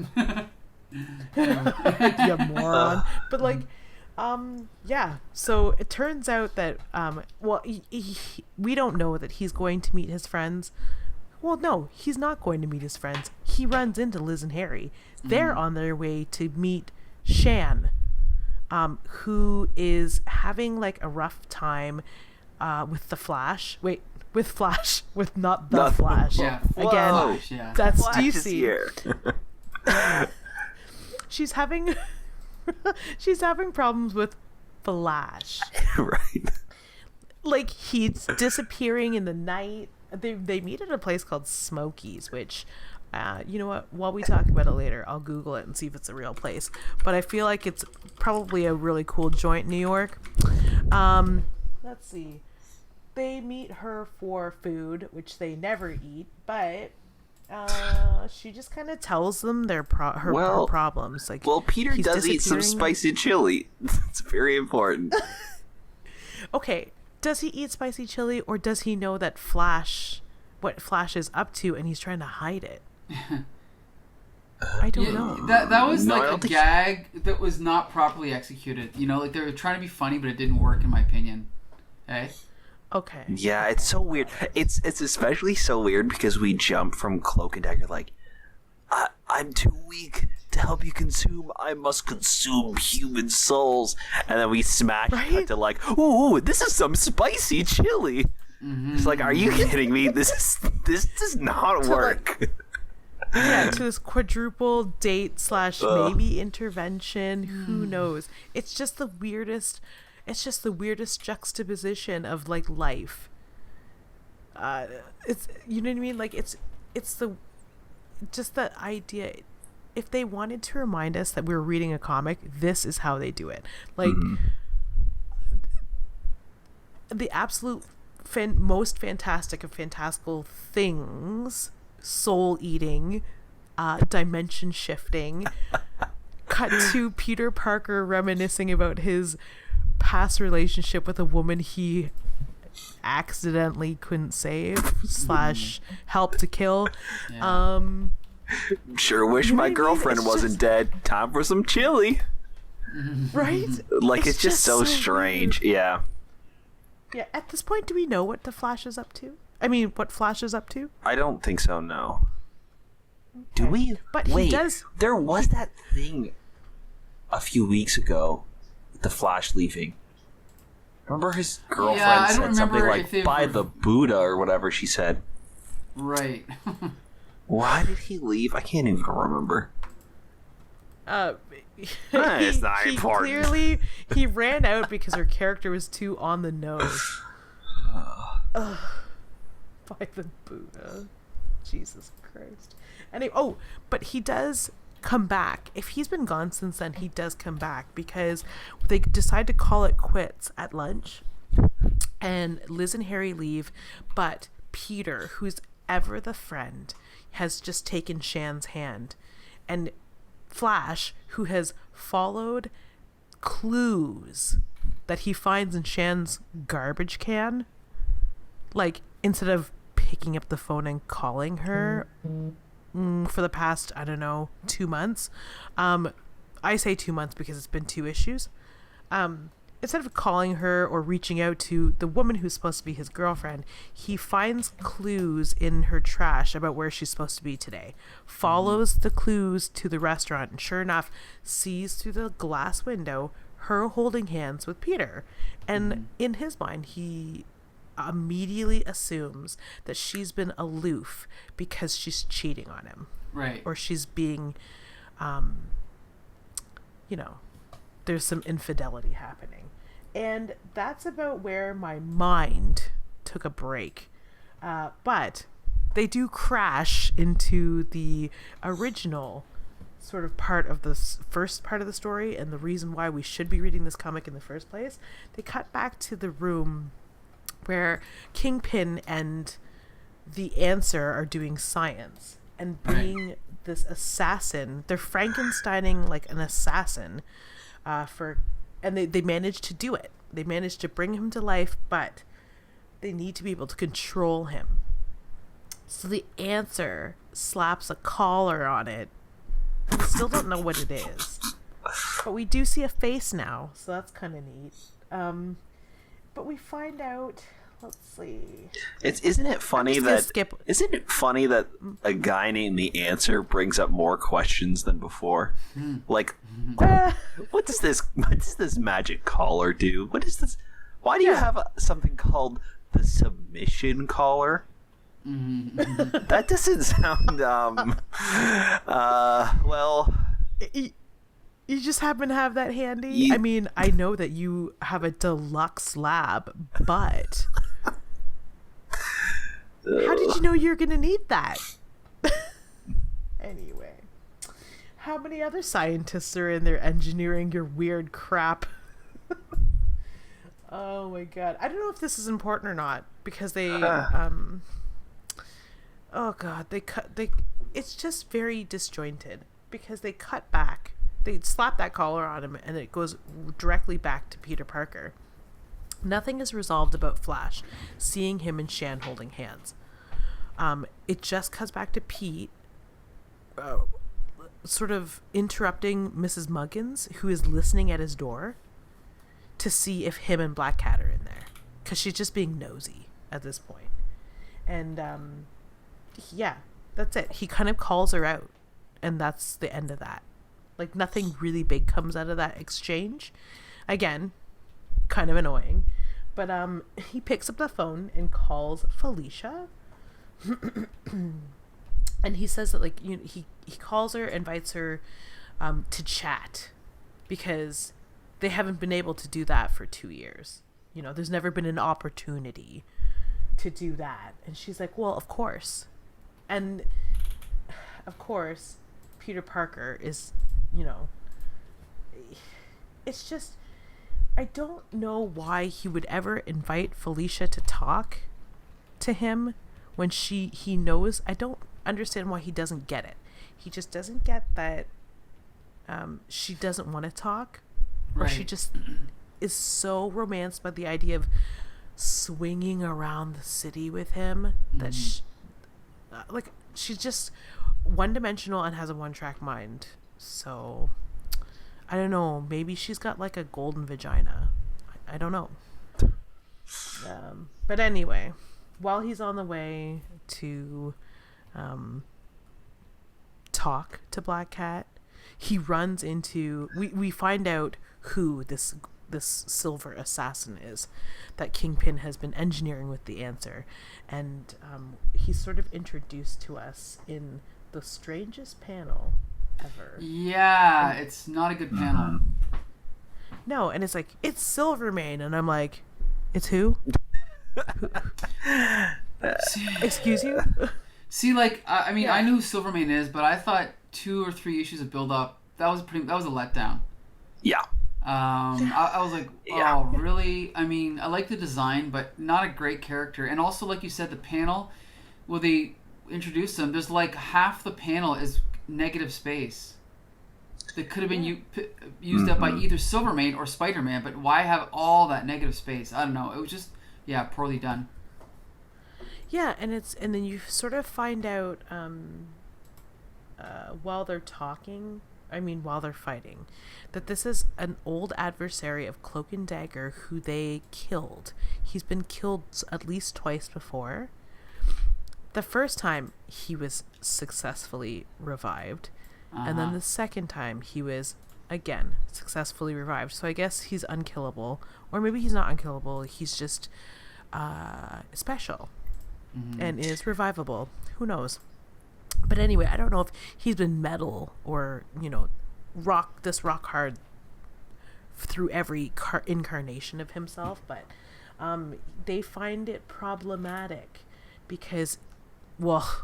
You moron. But like, yeah. So it turns out that we don't know that he's going to meet his friends. Well, no, he's not going to meet his friends. He runs into Liz and Harry. They're on their way to meet Shan, who is having like a rough time with the Flash. Wait, with Flash, with not the Flash. Yeah. Again, Flash, yeah. that's Flash DC. is here. She's having problems with Flash. Right. Like, he's disappearing in the night. They meet at a place called Smokies, which, you know what? While we talk about it later, I'll Google it and see if it's a real place. But I feel like it's probably a really cool joint in New York. Let's see. They meet her for food, which they never eat, but she just kind of tells them her problems. Like, well, Peter does eat some spicy chili. It's very important. Okay. Does he eat spicy chili, or does he know that what Flash is up to, and he's trying to hide it? I don't know. That was like a gag that was not properly executed. You know, like they were trying to be funny, but it didn't work, in my opinion. Hey. Okay. Yeah, it's so weird. It's especially so weird because we jump from Cloak and Dagger like, I'm too weak to help you consume. I must consume human souls. And then we smash cut to like, ooh, this is some spicy chili. Mm-hmm. It's like, are you kidding me? This does not work. Yeah, to this quadruple date / maybe intervention. Who knows? It's just the weirdest. It's just the weirdest juxtaposition of like life. It's, you know what I mean? Like it's just the idea. If they wanted to remind us that we were reading a comic, this is how they do it. Like, the absolute most fantastic of fantastical things, soul-eating, dimension-shifting, cut to Peter Parker reminiscing about his past relationship with a woman he accidentally couldn't save / help to kill. Yeah. Sure wish my girlfriend wasn't dead. Time for some chili. Right? Like, it's just so strange. Weird. Yeah. Yeah, at this point, do we know what the Flash is up to? I mean, what Flash is up to? I don't think so, no. Okay. Do we? But wait, he does. There was that thing a few weeks ago, the Flash leaving. Remember his girlfriend said something like, by the Buddha or whatever she said. Right. Why did he leave? I can't even remember. It's not important. Clearly, he ran out because her character was too on the nose. By the Buddha. Jesus Christ. Anyway, but he does come back. If he's been gone since then, he does come back because they decide to call it quits at lunch, and Liz and Harry leave, but Peter, who's ever the friend, has just taken Shan's hand, and Flash, who has followed clues that he finds in Shan's garbage can. Like, instead of picking up the phone and calling her for the past, I don't know, 2 months. I say 2 months because it's been 2 issues. Instead of calling her or reaching out to the woman who's supposed to be his girlfriend, he finds clues in her trash about where she's supposed to be today. Follows the clues to the restaurant and sure enough sees through the glass window her holding hands with Peter. And in his mind, he immediately assumes that she's been aloof because she's cheating on him. Right. Or she's being, there's some infidelity happening. And that's about where my mind took a break. But they do crash into the original sort of part of this first part of the story and the reason why we should be reading this comic in the first place. They cut back to the room where Kingpin and the Answer are doing science and being this assassin. They're Frankensteining like an assassin and they managed to do it. They managed to bring him to life, but they need to be able to control him. So the Answer slaps a collar on it. We still don't know what it is. But we do see a face now, so that's kind of neat. But we find out. Let's see. Isn't it funny that a guy named the Answer brings up more questions than before? Like, what does this magic collar do? What is this? Why do you have something called the submission collar? That doesn't sound well. You just happen to have that handy? I mean, I know that you have a deluxe lab, but how did you know you're going to need that? Anyway, how many other scientists are in there engineering your weird crap? Oh my god. I don't know if this is important or not because they oh god, it's just very disjointed because they cut back. They slap that collar on him and it goes directly back to Peter Parker. Nothing is resolved about Flash seeing him and Shan holding hands. It just cuts back to Pete sort of interrupting Mrs. Muggins, who is listening at his door to see if him and Black Cat are in there because she's just being nosy at this point. And that's it. He kind of calls her out and that's the end of that. Like, nothing really big comes out of that exchange. Again, kind of annoying. But he picks up the phone and calls Felicia. And he says that, like, he calls her, invites her to chat. Because they haven't been able to do that for 2 years. There's never been an opportunity to do that. And she's like, well, of course. And, of course, Peter Parker is... it's just, I don't know why he would ever invite Felicia to talk to him when he knows. I don't understand why he doesn't get it. He just doesn't get that she doesn't want to talk, or she just is so romanced by the idea of swinging around the city with him that she's just one-dimensional and has a one-track mind. So, I don't know. Maybe she's got like a golden vagina. I don't know. But anyway, while he's on the way to talk to Black Cat, he runs into... We find out who this silver assassin is that Kingpin has been engineering with the Answer. And he's sort of introduced to us in the strangest panel ever. Yeah, it's not a good panel. No, and it's like, it's Silvermane, and I'm like, it's who? Excuse you? See, like, I mean, I knew who Silvermane is, but I thought 2 or 3 issues of build up, that was a letdown. Yeah. I was like, oh, really? I mean, I like the design, but not a great character. And also, like you said, the panel, well, they introduced him, there's like half the panel is negative space. that could have been used up by either Silvermane or Spider-Man, but why have all that negative space? I don't know. It was just, poorly done. Yeah, and then you sort of find out while they're fighting, that this is an old adversary of Cloak and Dagger who they killed. He's been killed at least twice before. The first time he was successfully revived, and then the second time he was again successfully revived. So I guess he's unkillable, or maybe he's not unkillable. He's just special and is revivable. Who knows? But anyway, I don't know if he's been metal or rock hard through every incarnation of himself, but they find it problematic because,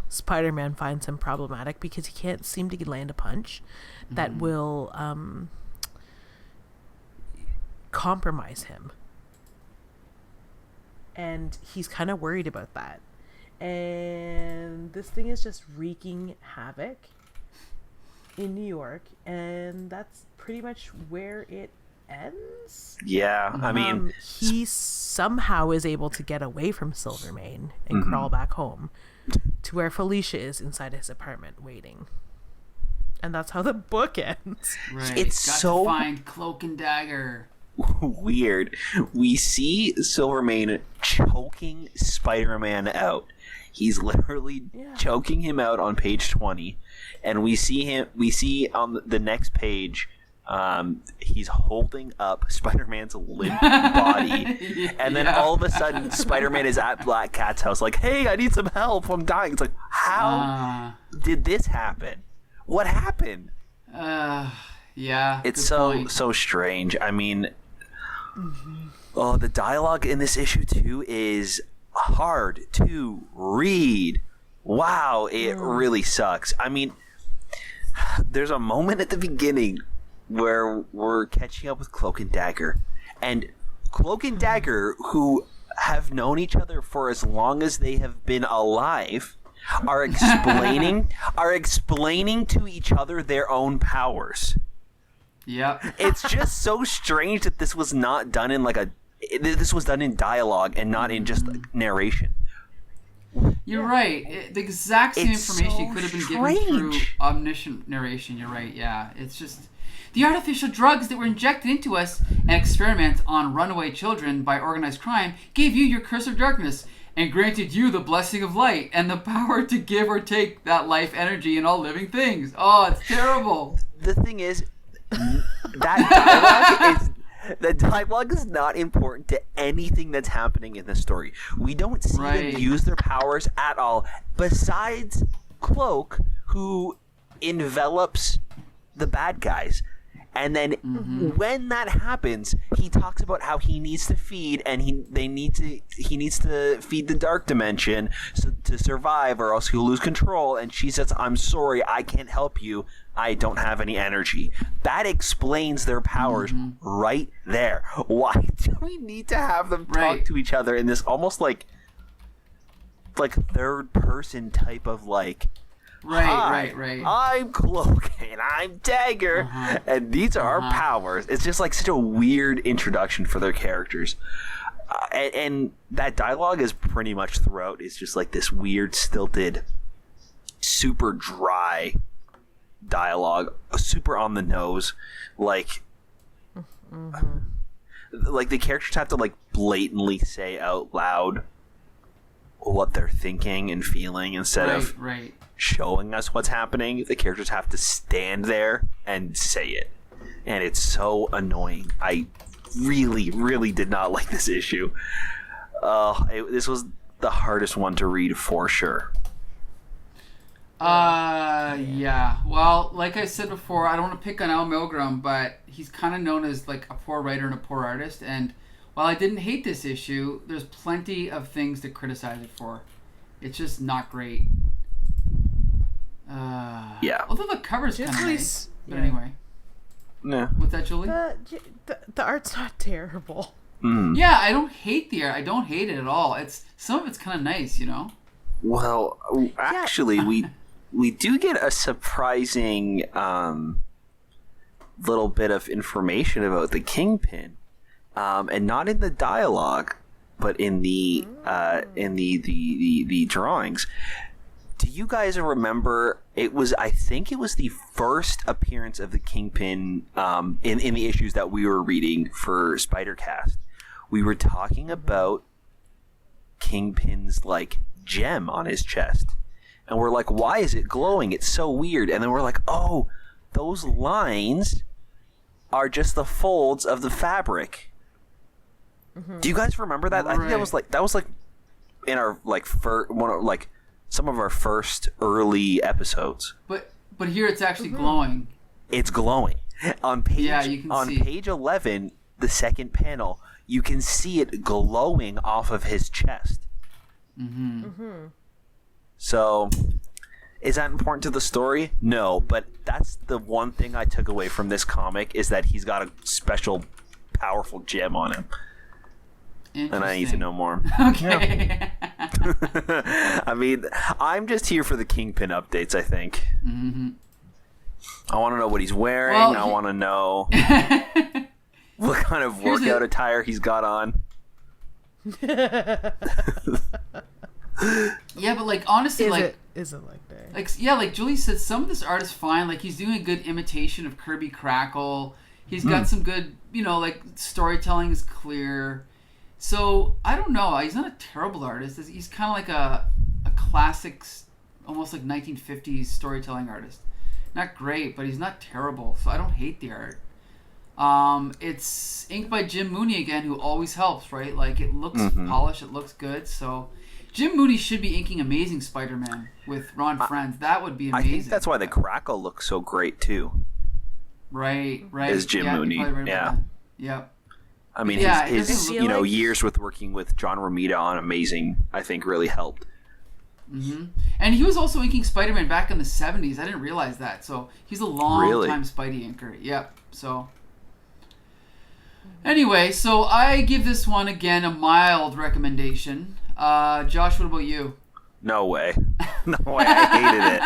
Spider-Man finds him problematic because he can't seem to land a punch that will compromise him, and he's kind of worried about that. And this thing is just wreaking havoc in New York, and that's pretty much where it ends. Yeah, I mean, he somehow is able to get away from Silvermane and crawl back home to where Felicia is inside his apartment waiting. And that's how the book ends. Right. It's Got so to find Cloak and Dagger. Weird. We see Silvermane choking Spider-Man out. He's literally choking him out on page 20, and we see on the next page, he's holding up Spider-Man's limp body, and then all of a sudden Spider-Man is at Black Cat's house like, hey, I need some help, I'm dying. It's like, how did this happen? What happened? It's so strange. I mean, the dialogue in this issue too is hard to read. Wow, it really sucks. I mean, there's a moment at the beginning where we're catching up with Cloak and Dagger, and Cloak and Dagger, who have known each other for as long as they have been alive, are explaining to each other their own powers. Yep. It's just so strange that this was not done in this was done in dialogue and not in just narration. You're right. The exact same information could have been given through omniscient narration. You're right. Yeah. It's just the artificial drugs that were injected into us and experiments on runaway children by organized crime gave you your curse of darkness and granted you the blessing of light and the power to give or take that life energy in all living things. Oh, it's terrible. The thing is, that dialogue is not important to anything that's happening in the story. We don't see them use their powers at all, besides Cloak, who envelops the bad guys. And then when that happens, he talks about how he needs to feed, and he needs to feed the dark dimension to survive, or else he'll lose control. And she says, "I'm sorry, I can't help you. I don't have any energy." That explains their powers right there. Why do we need to have them talk to each other in this almost like third person type of like? Right. I'm Cloak and I'm Dagger, and these are our powers. It's just like such a weird introduction for their characters, and that dialogue is pretty much throughout. It's just like this weird, stilted, super dry dialogue, super on the nose, like the characters have to like blatantly say out loud what they're thinking and feeling instead of showing us what's happening. The characters have to stand there and say it, and it's so annoying. I really, really did not like this issue. This was the hardest one to read for sure. Yeah. Well, like I said before, I don't want to pick on Al Milgrom, but he's kind of known as like a poor writer and a poor artist. And while I didn't hate this issue, there's plenty of things to criticize it for. It's just not great. Yeah. Although the cover's kind of nice. But anyway. No. What's that, Julie? The art's not terrible. Yeah, I don't hate the art. I don't hate it at all. Some of it's kind of nice, you know? Well, actually, we do get a surprising little bit of information about the Kingpin, and not in the dialogue, but in the the drawings. Do you guys remember? I think it was the first appearance of the Kingpin in the issues that we were reading for Spider-Cast. We were talking about Kingpin's like gem on his chest, and we're like, "Why is it glowing? It's so weird." And then we're like, "Oh, those lines are just the folds of the fabric." Mm-hmm. Do you guys remember that? Right. I think that was like in our some of our first early episodes. But here it's actually glowing. It's glowing. On page you can see. Page 11, the second panel, you can see it glowing off of his chest. Mm-hmm. Mm-hmm. So, is that important to the story? No, but that's the one thing I took away from this comic is that he's got a special, powerful gem on him. And I need to know more. Okay. I mean, I'm just here for the Kingpin updates, I think. Mm-hmm. I want to know what he's wearing. I want to know what kind of workout attire he's got on. Yeah, but like honestly, is it like that? Like Julie said, some of this art is fine. Like he's doing a good imitation of Kirby Crackle. He's got some good, like storytelling is clear. So I don't know. He's not a terrible artist. He's kind of like a classic, almost like 1950s storytelling artist. Not great, but he's not terrible. So I don't hate the art. It's inked by Jim Mooney again, who always helps, right? Like it looks polished, it looks good. So Jim Mooney should be inking Amazing Spider-Man with Ron Frenz. That would be amazing. I think that's why the Crackle looks so great too. Right. Is Jim Mooney? Right. Yep. I mean, his years with working with John Romita on Amazing, I think, really helped. Mm-hmm. And he was also inking Spider-Man back in the 70s. I didn't realize that. So he's a long-time Spidey inker. Yep. So anyway, so I give this one, again, a mild recommendation. Josh, what about you? No way. No way. I hated it.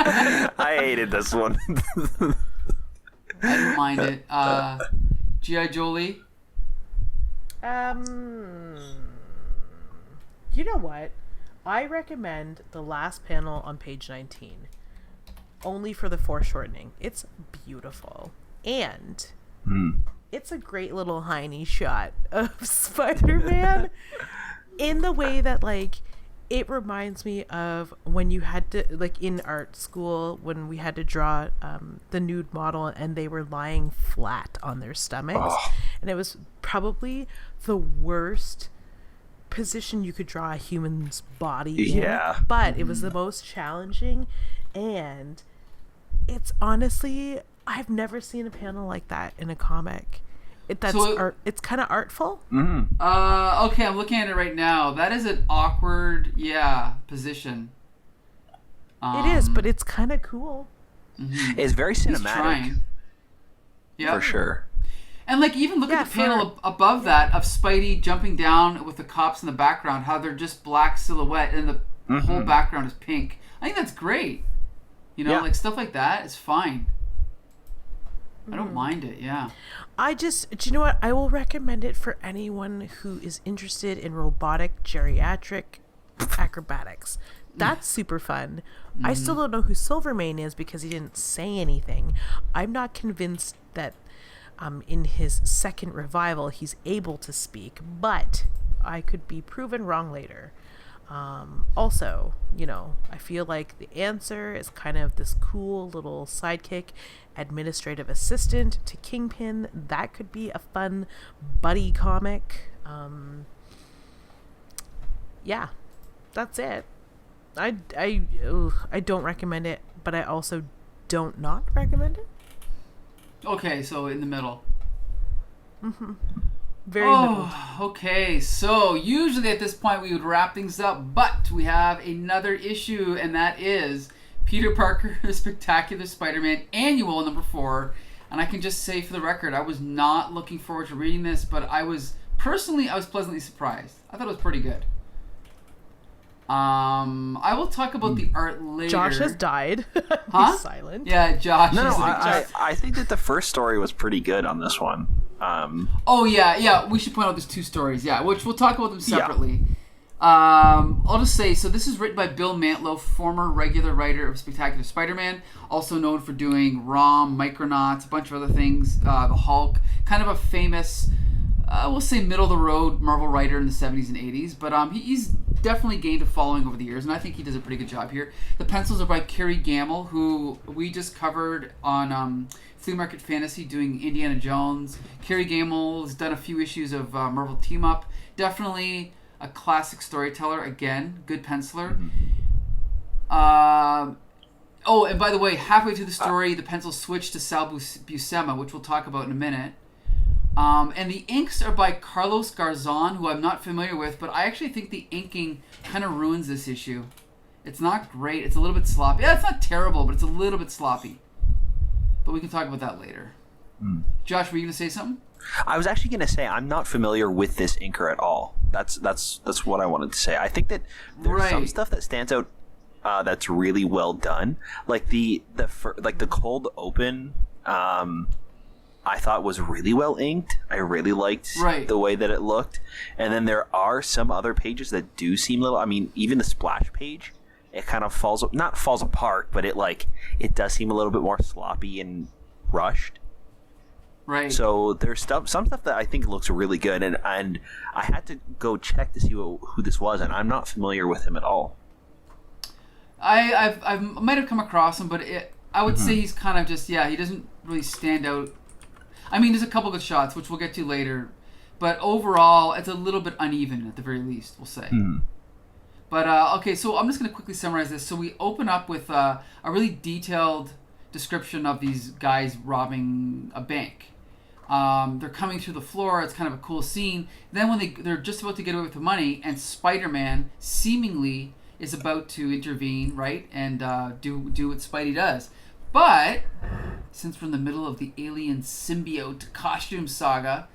I hated this one. I didn't mind it. G.I. Jolie? You know what? I recommend the last panel on page 19. Only for the foreshortening. It's beautiful. And it's a great little Heine shot of Spider-Man in the way that, like, it reminds me of when you had to, like, in art school, when we had to draw the nude model and they were lying flat on their stomachs. Oh. And it was probably the worst position you could draw a human's body in. But it was the most challenging. And it's honestly, I've never seen a panel like that in a comic. It's kind of artful. Mm-hmm. Okay, I'm looking at it right now. That is an awkward, position. It is, but it's kind of cool. Mm-hmm. It's very cinematic. Yeah, for sure. And like, even look at the panel above that of Spidey jumping down with the cops in the background. How they're just black silhouette and the whole background is pink. I think that's great. Like stuff like that is fine. I don't mind it, do you know what? I will recommend it for anyone who is interested in robotic geriatric acrobatics. That's super fun. I still don't know who Silvermane is because he didn't say anything. I'm not convinced that in his second revival he's able to speak, but I could be proven wrong later. Also, I feel like the answer is kind of this cool little sidekick administrative assistant to Kingpin. That could be a fun buddy comic. That's it. I don't recommend it, but I also don't not recommend it. Okay, so in the middle. Very middle. Okay, so usually at this point we would wrap things up, but we have another issue, and that is Peter Parker Spectacular Spider-Man Annual number 4. And I can just say for the record, I was not looking forward to reading this, but I was pleasantly surprised. I thought it was pretty good. I will talk about the art later. Josh has died. Huh? He's silent. Yeah, Josh. No, is I think that the first story was pretty good on this one. Oh yeah. We should point out there's 2 stories. Yeah, which we'll talk about them separately. I'll just say, so this is written by Bill Mantlo, former regular writer of Spectacular Spider-Man, also known for doing ROM, Micronauts, a bunch of other things, the Hulk, kind of a famous, we'll say middle-of-the-road Marvel writer in the 70s and 80s, but he's definitely gained a following over the years, and I think he does a pretty good job here. The pencils are by Kerry Gamble, who we just covered on Flea Market Fantasy doing Indiana Jones. Kerry Gamble has done a few issues of Marvel Team Up. Definitely a classic storyteller, again, good penciler. Oh, and by the way, halfway through the story, the pencils switch to Sal Buscema, which we'll talk about in a minute. And the inks are by Carlos Garzon, who I'm not familiar with, but I actually think the inking kind of ruins this issue. It's not great. It's a little bit sloppy. Yeah, it's not terrible, but it's a little bit sloppy. But we can talk about that later. Josh, were you going to say something? I was actually going to say I'm not familiar with this inker at all. That's what I wanted to say. I think that there's some stuff that stands out that's really well done. Like the cold open, I thought was really well inked. I really liked the way that it looked. And then there are some other pages that do seem a little. I mean, even the splash page, it kind of falls apart, but it does seem a little bit more sloppy and rushed. Right. So there's some stuff that I think looks really good, and I had to go check to see who this was, and I'm not familiar with him at all. I might have come across him, but I would say he's kind of just, he doesn't really stand out. I mean, there's a couple good shots, which we'll get to later, but overall, it's a little bit uneven at the very least, we'll say. But, okay, so I'm just going to quickly summarize this. So we open up with a really detailed description of these guys robbing a bank. They're coming through the floor. It's kind of a cool scene. Then when they're just about to get away with the money, and Spider-Man seemingly is about to intervene, right, and do what Spidey does. But since we're in the middle of the alien symbiote costume saga,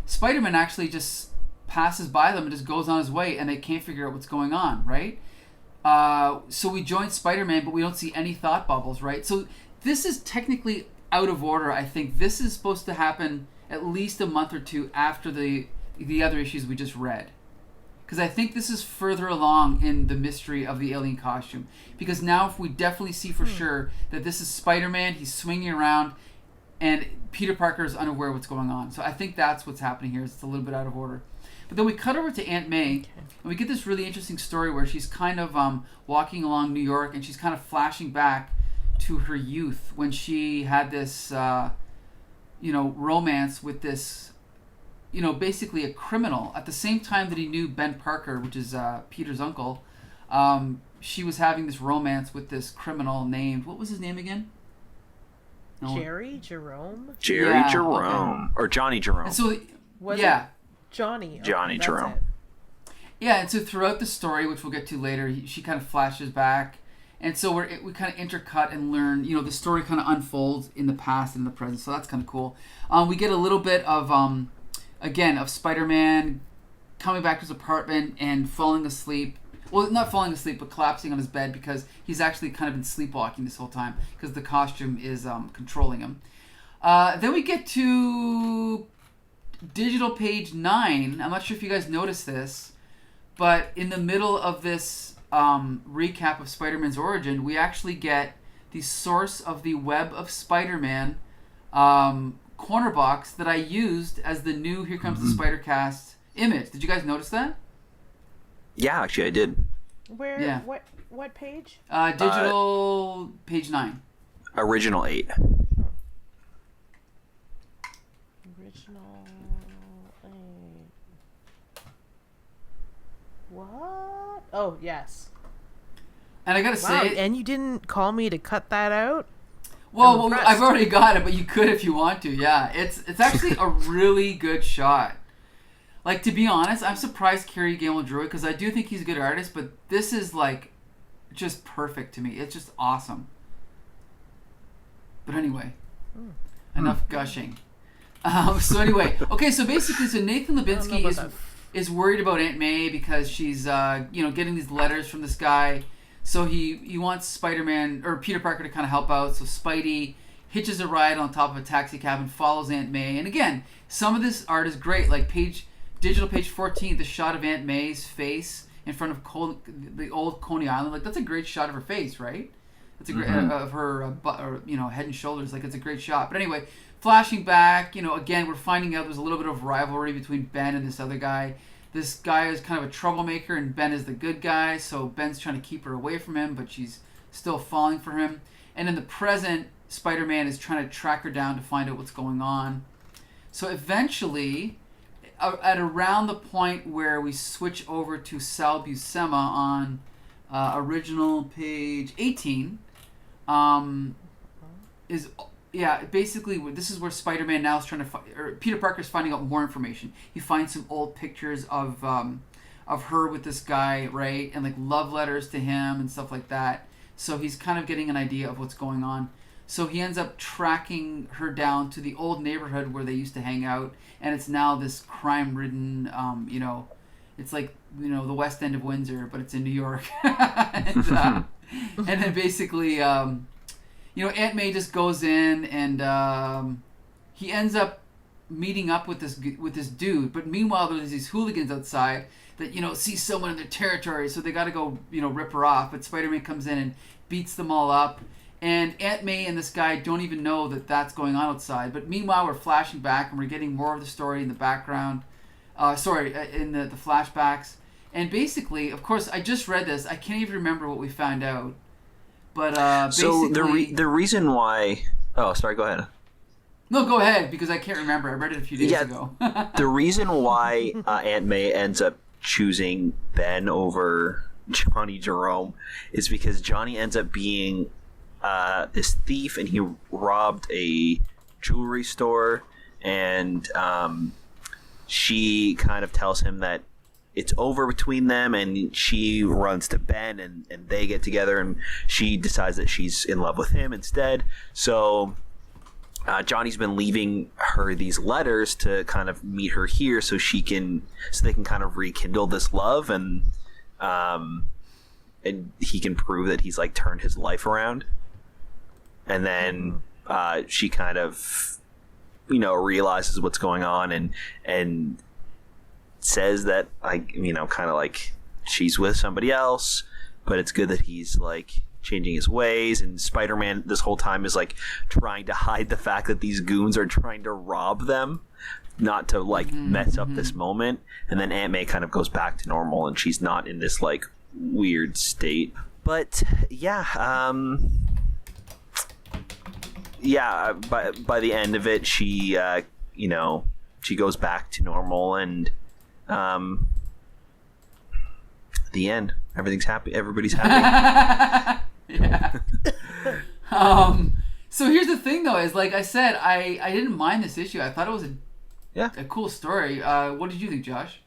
Spider-Man actually just passes by them and just goes on his way, and they can't figure out what's going on, right? So we join Spider-Man, but we don't see any thought bubbles, right? So this is technically out of order. I think this is supposed to happen at least a month or 2 after the other issues we just read, because I think this is further along in the mystery of the alien costume, because now if we definitely see for sure that this is Spider-Man, he's swinging around, and Peter Parker is unaware of what's going on. So I think that's what's happening here. It's a little bit out of order. But then we cut over to Aunt May, and we get this really interesting story where she's kind of walking along New York, and she's kind of flashing back to her youth when she had this, romance with this, basically a criminal. At the same time that he knew Ben Parker, which is Peter's uncle, she was having this romance with this criminal named, what was his name again? Jerry Jerome? Jerome. Okay. Or Johnny Jerome. And so, Johnny. Okay, Johnny Jerome. Yeah, and so throughout the story, which we'll get to later, she kind of flashes back. And so we kind of intercut and learn, the story kind of unfolds in the past and the present. So that's kind of cool. We get a little bit of, of Spider-Man coming back to his apartment and falling asleep. Well, not falling asleep, but collapsing on his bed because he's actually kind of been sleepwalking this whole time because the costume is controlling him. Then we get to digital page 9. I'm not sure if you guys noticed this, but in the middle of this recap of Spider-Man's origin, we actually get the source of the Web of Spider-Man corner box that I used as the new Here Comes the Spider-Cast image. Did you guys notice that? Yeah, actually I did. Where? Yeah. What page? Digital page 9. Original 8. Original 8. What? Oh, yes. And I gotta say, and you didn't call me to cut that out? Well, I've already got it, but you could if you want to. Yeah, it's actually a really good shot. Like, to be honest, I'm surprised Kerry Gamble drew it because I do think he's a good artist, but this is like just perfect to me. It's just awesome. But anyway, enough gushing. So anyway, okay, so basically, Nathan Levinsky is is worried about Aunt May because she's getting these letters from this guy. So he wants Spider-Man or Peter Parker to kind of help out. So Spidey hitches a ride on top of a taxi cab and follows Aunt May. And again, some of this art is great. Like digital page 14, the shot of Aunt May's face in front of the old Coney Island. Like, that's a great shot of her face, right? That's a great of her head and shoulders. Like, it's a great shot. But anyway, flashing back, again, we're finding out there's a little bit of rivalry between Ben and this other guy. This guy is kind of a troublemaker, and Ben is the good guy. So Ben's trying to keep her away from him, but she's still falling for him. And in the present, Spider-Man is trying to track her down to find out what's going on. So eventually, at around the point where we switch over to Sal Buscema on original page 18, basically this is where Spider-Man now is trying to or Peter Parker's finding out more information. He finds some old pictures of her with this guy, right, and like love letters to him and stuff like that. So he's kind of getting an idea of what's going on. So he ends up tracking her down to the old neighborhood where they used to hang out, and it's now this crime-ridden, it's like, the West End of Windsor, but it's in New York. and then basically, Aunt May just goes in, and he ends up meeting up with this dude. But meanwhile, there's these hooligans outside that see someone in their territory, so they got to go rip her off. But Spider-Man comes in and beats them all up. And Aunt May and this guy don't even know that that's going on outside. But meanwhile, we're flashing back and we're getting more of the story in the background. In the flashbacks. And basically, of course, I just read this. I can't even remember what we found out. But basically... So the reason why... Oh, sorry, go ahead. No, go ahead, because I can't remember. I read it a few days ago. The reason why Aunt May ends up choosing Ben over Johnny Jerome is because Johnny ends up being... this thief, and he robbed a jewelry store, and she kind of tells him that it's over between them, and she runs to Ben, and they get together, and she decides that she's in love with him instead. So Johnny's been leaving her these letters to kind of meet her here so they can kind of rekindle this love, and he can prove that he's like turned his life around. And then she kind of, realizes what's going on and says that, kind of like she's with somebody else, but it's good that he's like changing his ways. And Spider-Man this whole time is like trying to hide the fact that these goons are trying to rob them, not to like mess up this moment. And then Aunt May kind of goes back to normal, and she's not in this like weird state. But yeah, by the end of it, she she goes back to normal, and the end. Everything's happy. Everybody's happy. Yeah. So here's the thing, though, is like I said, I didn't mind this issue. I thought it was a cool story. What did you think, Josh?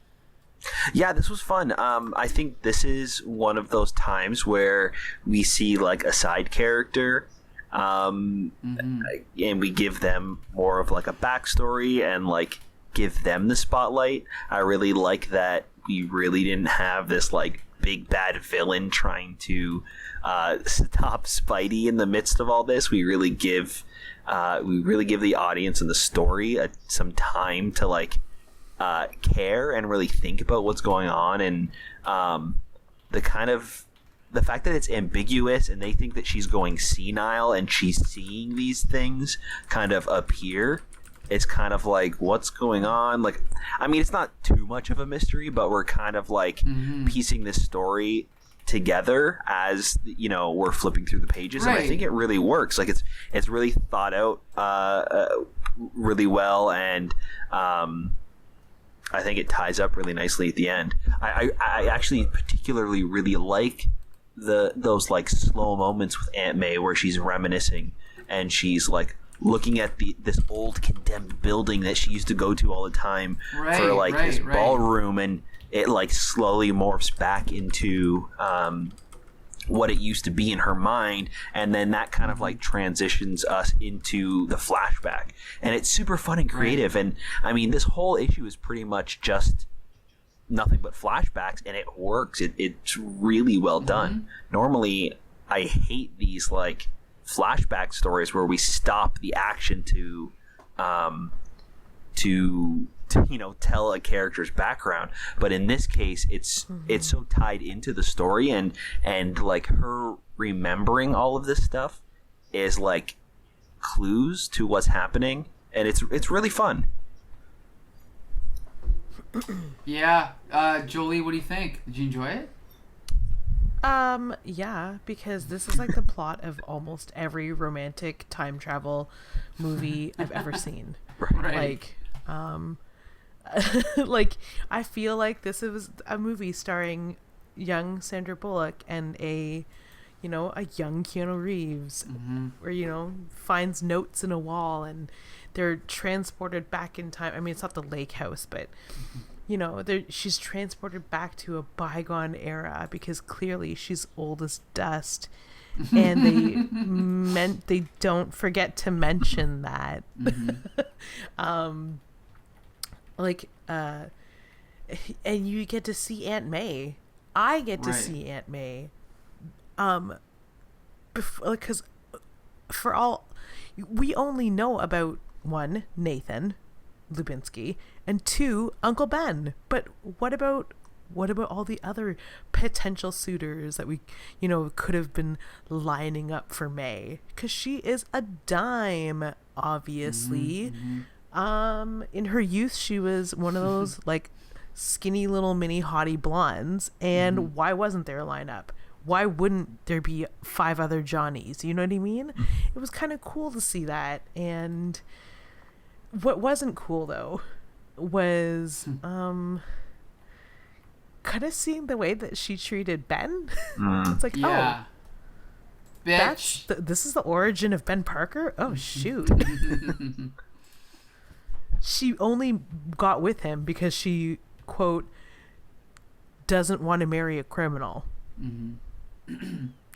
Yeah, this was fun. I think this is one of those times where we see like a side character. And we give them more of like a backstory and like give them the spotlight. I really like that we really didn't have this like big bad villain trying to stop Spidey in the midst of all this. We really give the audience and the story some time to like care and really think about what's going on, and the fact that it's ambiguous and they think that she's going senile and she's seeing these things kind of appear, it's kind of like, what's going on? Like, I mean, it's not too much of a mystery, but we're kind of like piecing this story together as, we're flipping through the pages. Right. And I think it really works. Like, it's really thought out really well, and I think it ties up really nicely at the end. I actually particularly really like those like slow moments with Aunt May where she's reminiscing and she's like looking at this old condemned building that she used to go to all the time for like this ballroom, and it like slowly morphs back into what it used to be in her mind, and then that kind of like transitions us into the flashback, and it's super fun and creative. And I mean, this whole issue is pretty much just nothing but flashbacks, and it works. It's really well done. Normally, I hate these like flashback stories where we stop the action to tell a character's background, but in this case it's so tied into the story, and like her remembering all of this stuff is like clues to what's happening, and it's really fun. Yeah. Jolie, what do you think? Did you enjoy it? Yeah, because this is like the plot of almost every romantic time travel movie I've ever seen. Right. Like, like, I feel like this is a movie starring young Sandra Bullock and a young Keanu Reeves, where, finds notes in a wall and they're transported back in time. I mean, it's not the lake house, but, she's transported back to a bygone era because clearly she's old as dust. And they don't forget to mention that. And you get to see Aunt May. I get to see Aunt May. Because we only know about one, Nathan Lubinski, and two, Uncle Ben. But what about all the other potential suitors that we, could have been lining up for May? Because she is a dime, obviously. In her youth, she was one of those like skinny little mini hottie blondes. And why wasn't there a lineup? Why wouldn't there be 5 other Johnnies? You know what I mean? It was kind of cool to see that. And what wasn't cool though was kind of seeing the way that she treated Ben. It's like, yeah. Bitch. This is the origin of Ben Parker? Oh, shoot. She only got with him because she, quote, doesn't want to marry a criminal.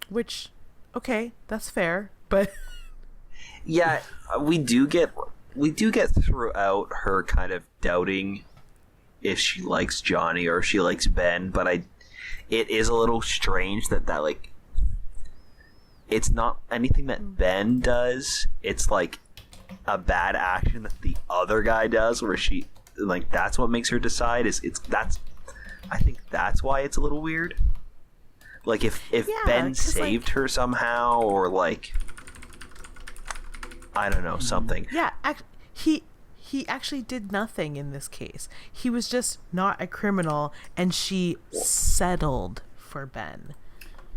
Which, okay, that's fair, but... Yeah, we do get throughout her kind of doubting if she likes Johnny or if she likes Ben, but it is a little strange that like it's not anything that Ben does. It's like a bad action that the other guy does, where she like that's what makes her decide. I think that's why it's a little weird. Like if Ben saved her somehow, or like I don't know, something. Yeah, he actually did nothing in this case. He was just not a criminal, and she settled for Ben.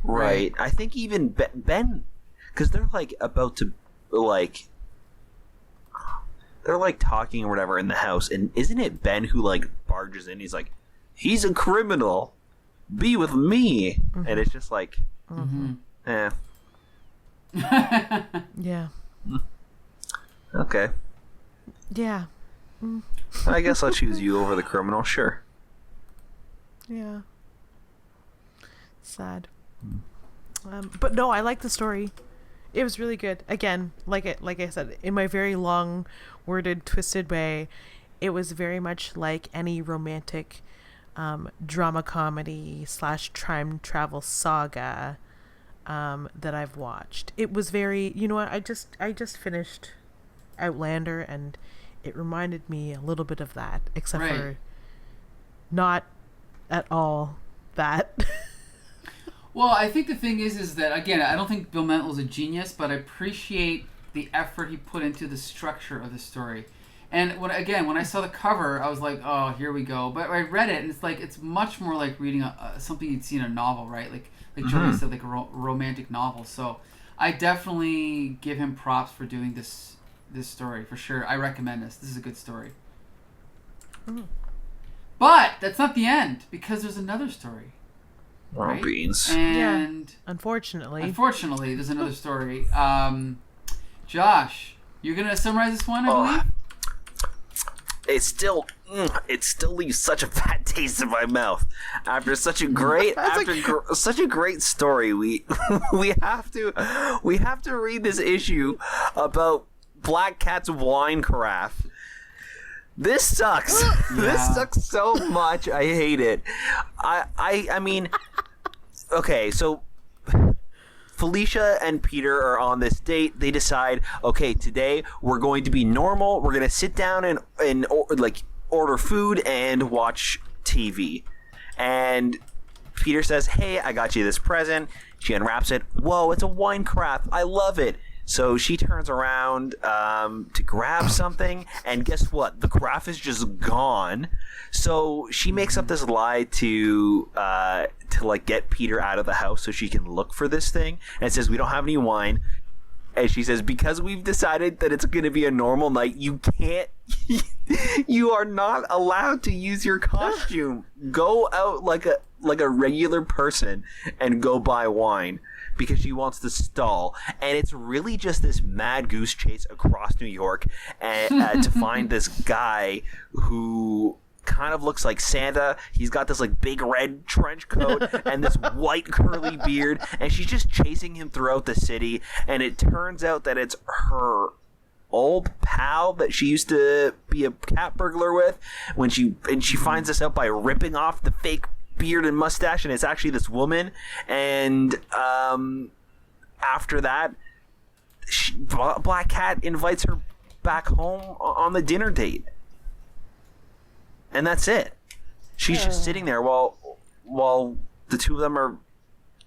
Right. I think even Ben, because they're like about to like, they're like talking or whatever in the house, and isn't it Ben who like barges in? He's like, he's a criminal. Be with me, and it's just like, Yeah. Okay. Yeah. I guess I'll choose you over the criminal. Sure. Yeah. Sad. But no, I like the story. It was really good. Again, like I said, in my very long-worded, twisted way, it was very much like any romantic drama comedy / time travel saga that I've watched. It was very, you know what, I just finished Outlander, and it reminded me a little bit of that, except for not at all that. Well, I think the thing is that, again, I don't think Bill Mantel's a genius, but I appreciate the effort he put into the structure of the story. And when I saw the cover, I was like, oh, here we go. But I read it, and it's like, it's much more like reading something you'd see in a novel, right? Like Julie said, like a romantic novel. So I definitely give him props for doing this story, for sure. I recommend this. This is a good story. But that's not the end, because there's another story. Right? Beans. And yeah, unfortunately, there's another story. Josh, you're gonna summarize this one, I believe. It still leaves such a bad taste in my mouth after such a great such a great story. We have to read this issue about Black Cat's wine carafe This sucks. This sucks so much. I hate it. I mean, okay, so Felicia and Peter are on this date. They decide, okay, today we're going to be normal. We're going to sit down and like order food and watch TV. And Peter says, hey, I got you this present. She unwraps it. Whoa, it's a wine craft. I love it. So she turns around to grab something, and guess what? The craft is just gone. So she makes up this lie to like get Peter out of the house so she can look for this thing. And it says, we don't have any wine. And she says, because we've decided that it's going to be a normal night, you can't, you are not allowed to use your costume. Go out like a regular person and go buy wine. Because she wants to stall, and it's really just this mad goose chase across New York to find this guy who kind of looks like Santa. He's got this like big red trench coat and this white curly beard, and she's just chasing him throughout the city. And it turns out that it's her old pal that she used to be a cat burglar with. She finds this out by ripping off the fake beard and mustache, and it's actually this woman. And after that, Black Cat invites her back home on the dinner date, and that's it. She's just sitting there while the two of them are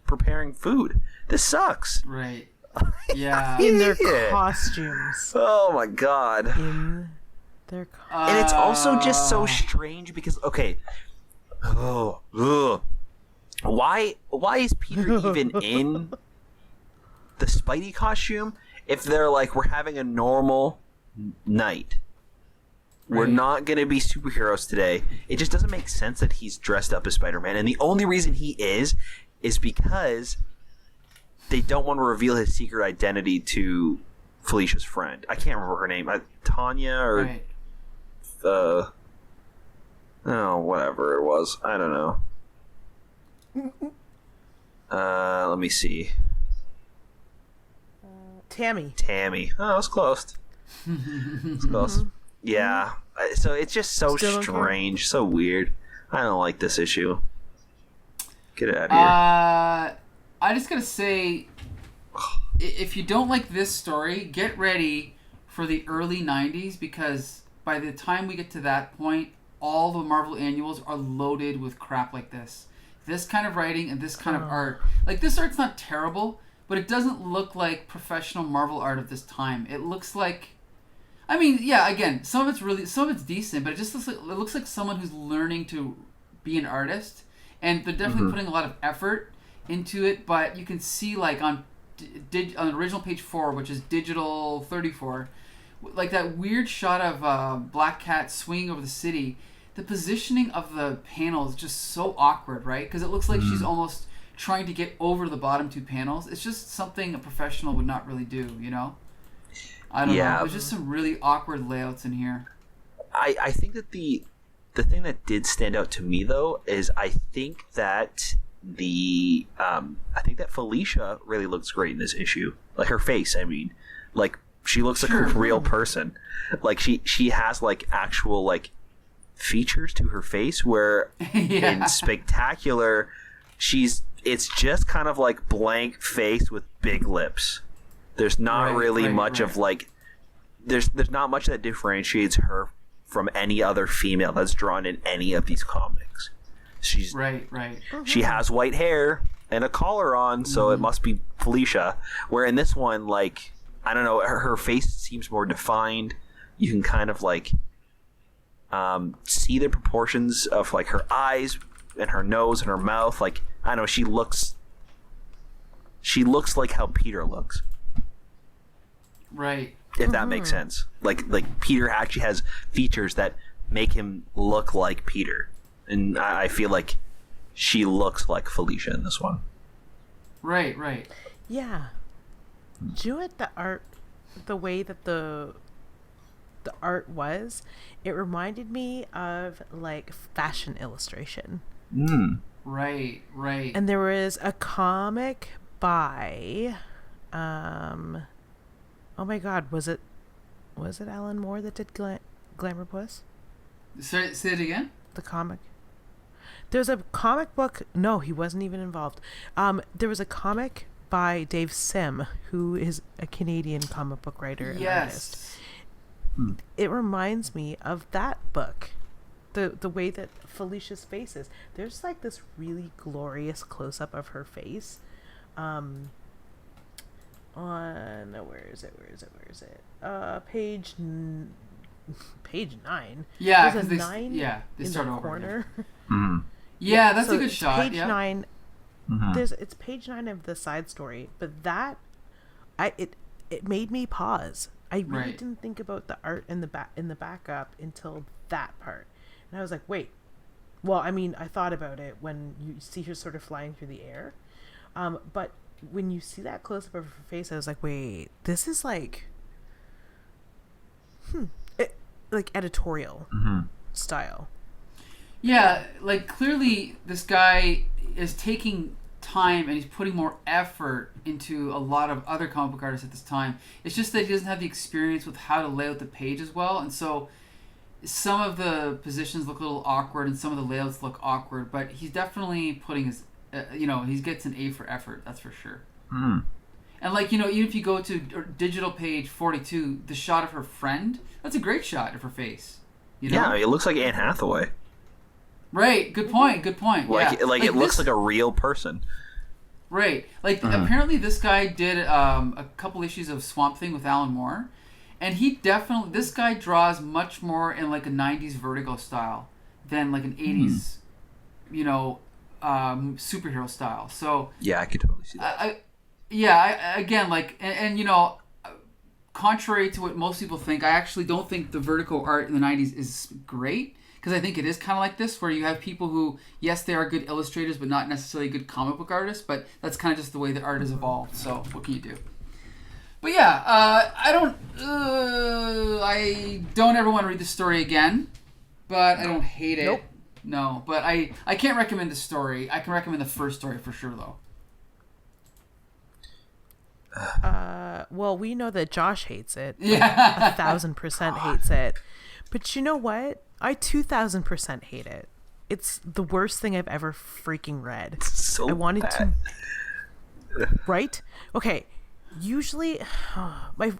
preparing food. This sucks. Right. Yeah. In their costumes. Oh my god. In their costumes. And it's also just so strange because, okay, why is Peter even in the Spidey costume if they're like, we're having a normal night? We're not going to be superheroes today. It just doesn't make sense that he's dressed up as Spider-Man. And the only reason he is because they don't want to reveal his secret identity to Felicia's friend. I can't remember her name. Tanya or... Right. Oh, whatever it was. I don't know. Let me see. Tammy. Oh, it's close. It's close. Yeah. So it's just so strange, so weird. I don't like this issue. Get it out of here. I just gotta say, if you don't like this story, get ready for the early 90s, because by the time we get to that point, all the Marvel annuals are loaded with crap like this. This kind of writing and this kind of art. Like, this art's not terrible, but it doesn't look like professional Marvel art of this time. It looks like... I mean, yeah, again, some of it's decent, but it just looks like someone who's learning to be an artist. And they're definitely putting a lot of effort into it, but you can see, like, on the original page 4, which is digital 34, like that weird shot of Black Cat swinging over the city. The positioning of the panel is just so awkward, right? Because it looks like she's almost trying to get over the bottom two panels. It's just something a professional would not really do, you know? I don't know. There's just some really awkward layouts in here. I think that the thing that did stand out to me, though, is I think that Felicia really looks great in this issue. Like, her face, I mean. Like, she looks like a real person. Like, she has, like, actual, like, features to her face, where in Spectacular it's just kind of like blank face with big lips. There's not really much of like there's not much that differentiates her from any other female that's drawn in any of these comics. She's she has white hair and a collar on, so it must be Felicia, where in this one, like, I don't know, her face seems more defined. You can kind of like see the proportions of like her eyes and her nose and her mouth. Like, I don't know, she looks like how Peter looks. Right. If that makes sense. Like Peter actually has features that make him look like Peter. And I feel like she looks like Felicia in this one. Right. Yeah. Do you know what the art, the way that the art was, it reminded me of like fashion illustration. Right. And there was a comic by oh my god, was it Alan Moore that did Glamour Puss? Say it again. The comic. There's a comic book. No, he wasn't even involved. There was a comic by Dave Sim, who is a Canadian comic book writer and artist. It reminds me of that book. The way that Felicia's face is. There's like this really glorious close up of her face. On where is it? Page 9. Yeah, there's a they 9 they in start the over. corner. Yeah, that's so a good it's shot. Page yeah. 9. It's page 9 of the side story, but it made me pause. I really didn't think about the art in the backup until that part, and I was like, wait. Well, I mean, I thought about it when you see her sort of flying through the air, but when you see that close up of her face, I was like, wait, this is like, like editorial style. Yeah, like clearly this guy is taking time and he's putting more effort into a lot of other comic book artists at this time. It's just that he doesn't have the experience with how to lay out the page as well, and so some of the positions look a little awkward and some of the layouts look awkward, but he's definitely putting his, he gets an A for effort, that's for sure. And like, even if you go to digital page 42, the shot of her friend, that's a great shot of her face. Yeah, it looks like Anne Hathaway. Right, good point. Like it looks like a real person. Right. Like, apparently this guy did a couple issues of Swamp Thing with Alan Moore, and this guy draws much more in like a 90s Vertigo style than like an 80s, superhero style. So yeah, I could totally see that. Contrary to what most people think, I actually don't think the Vertigo art in the 90s is great, because I think it is kind of like this, where you have people who, yes, they are good illustrators, but not necessarily good comic book artists, but that's kind of just the way the art has evolved, so what can you do? But yeah, I don't ever want to read the story again, but I don't hate it. Nope. No, but I can't recommend the story. I can recommend the first story for sure, though. Well, we know that Josh hates it. Yeah. 1,000% hates it. But you know what? I 2,000% hate it. It's the worst thing I've ever freaking read. So I wanted bad. to. Right? Okay. Usually,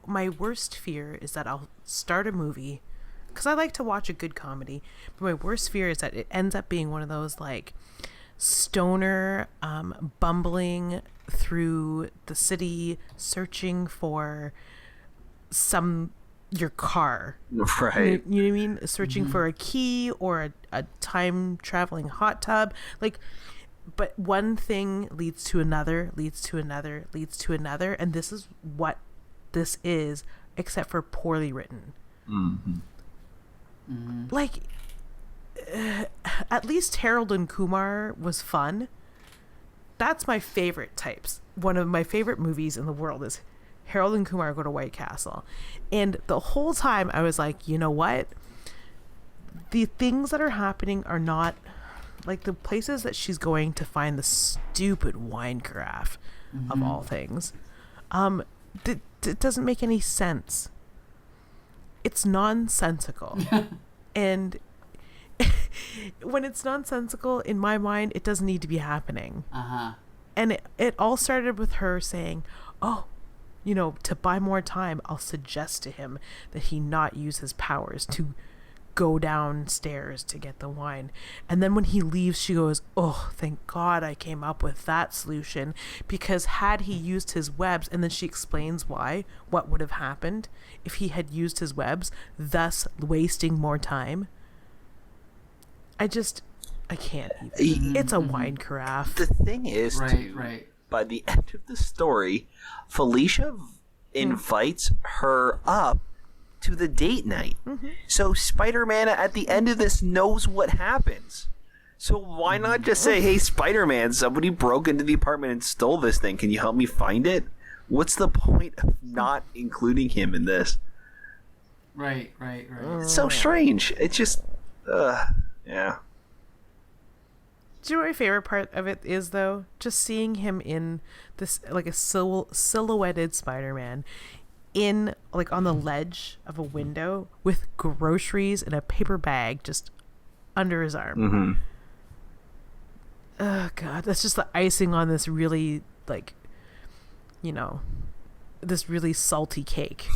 my worst fear is that I'll start a movie, because I like to watch a good comedy, but my worst fear is that it ends up being one of those like stoner bumbling through the city searching for your car, right? You know what I mean? Searching for a key or a time traveling hot tub, like. But one thing leads to another, and this is what this is, except for poorly written. Like, at least Harold and Kumar was fun. That's my favorite types. One of my favorite movies in the world is Harold and Kumar Go to White Castle. And the whole time I was like, you know what? The things that are happening are not... Like, the places that she's going to find the stupid wine carafe, of all things, it doesn't make any sense. It's nonsensical. And when it's nonsensical, in my mind, it doesn't need to be happening. And it all started with her saying, to buy more time, I'll suggest to him that he not use his powers to go downstairs to get the wine. And then when he leaves, she goes, oh, thank God I came up with that solution, because had he used his webs, and then she explains what would have happened if he had used his webs, thus wasting more time. I can't even. It's a wine carafe. The thing is, right. By the end of the story, Felicia invites her up to the date night. So Spider-Man at the end of this knows what happens. So why not just say, hey, Spider-Man, somebody broke into the apartment and stole this thing. Can you help me find it? What's the point of not including him in this? Right. It's so strange. It's just, yeah. Do you know what my favorite part of it is, though? Just seeing him in this, like a silhouetted Spider-Man. in like on the ledge of a window with groceries in a paper bag just under his arm. Mm-hmm. Oh God, that's just the icing on this really like, this really salty cake.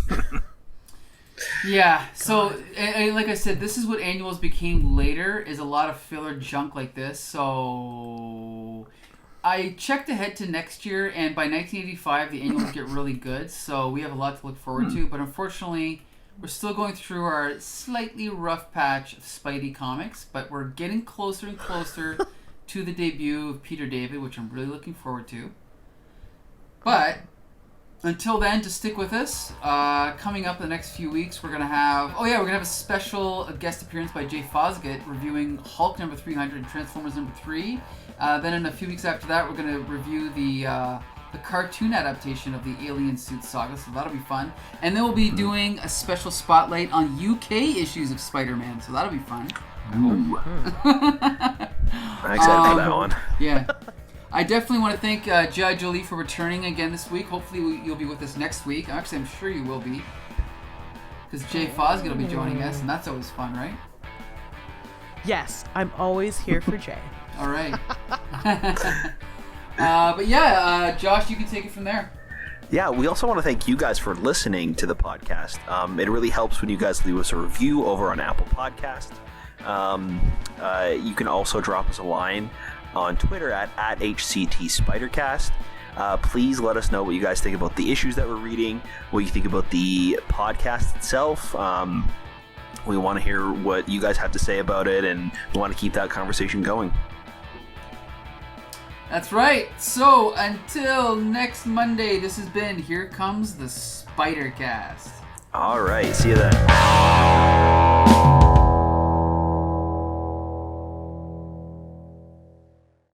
Yeah, so and like I said, this is what annuals became later, is a lot of filler junk like this. So I checked ahead to next year, and by 1985 the annuals get really good, so we have a lot to look forward to. But unfortunately, we're still going through our slightly rough patch of Spidey comics, but we're getting closer and closer to the debut of Peter David, which I'm really looking forward to. But until then, just stick with us. Coming up in the next few weeks, we're gonna have a special guest appearance by Jay Fosgett reviewing Hulk number 300 and Transformers number 3. Then in a few weeks after that, we're gonna review the cartoon adaptation of the Alien Suit Saga, so that'll be fun. And then we'll be doing a special spotlight on UK issues of Spider-Man, so that'll be fun. Ooh. I'm excited for that one. Yeah. I definitely want to thank Judge Jolie for returning again this week. Hopefully you'll be with us next week. Actually, I'm sure you will be. Because Jay Fosgett will be joining us, and that's always fun, right? Yes, I'm always here for Jay. All right. But yeah, Josh, you can take it from there. Yeah, we also want to thank you guys for listening to the podcast. It really helps when you guys leave us a review over on Apple Podcast. You can also drop us a line on Twitter at HCTSpidercast. Please let us know what you guys think about the issues that we're reading, what you think about the podcast itself. We want to hear what you guys have to say about it, and we want to keep that conversation going. That's right. So until next Monday, this has been Here Comes the Spidercast. All right, see you then.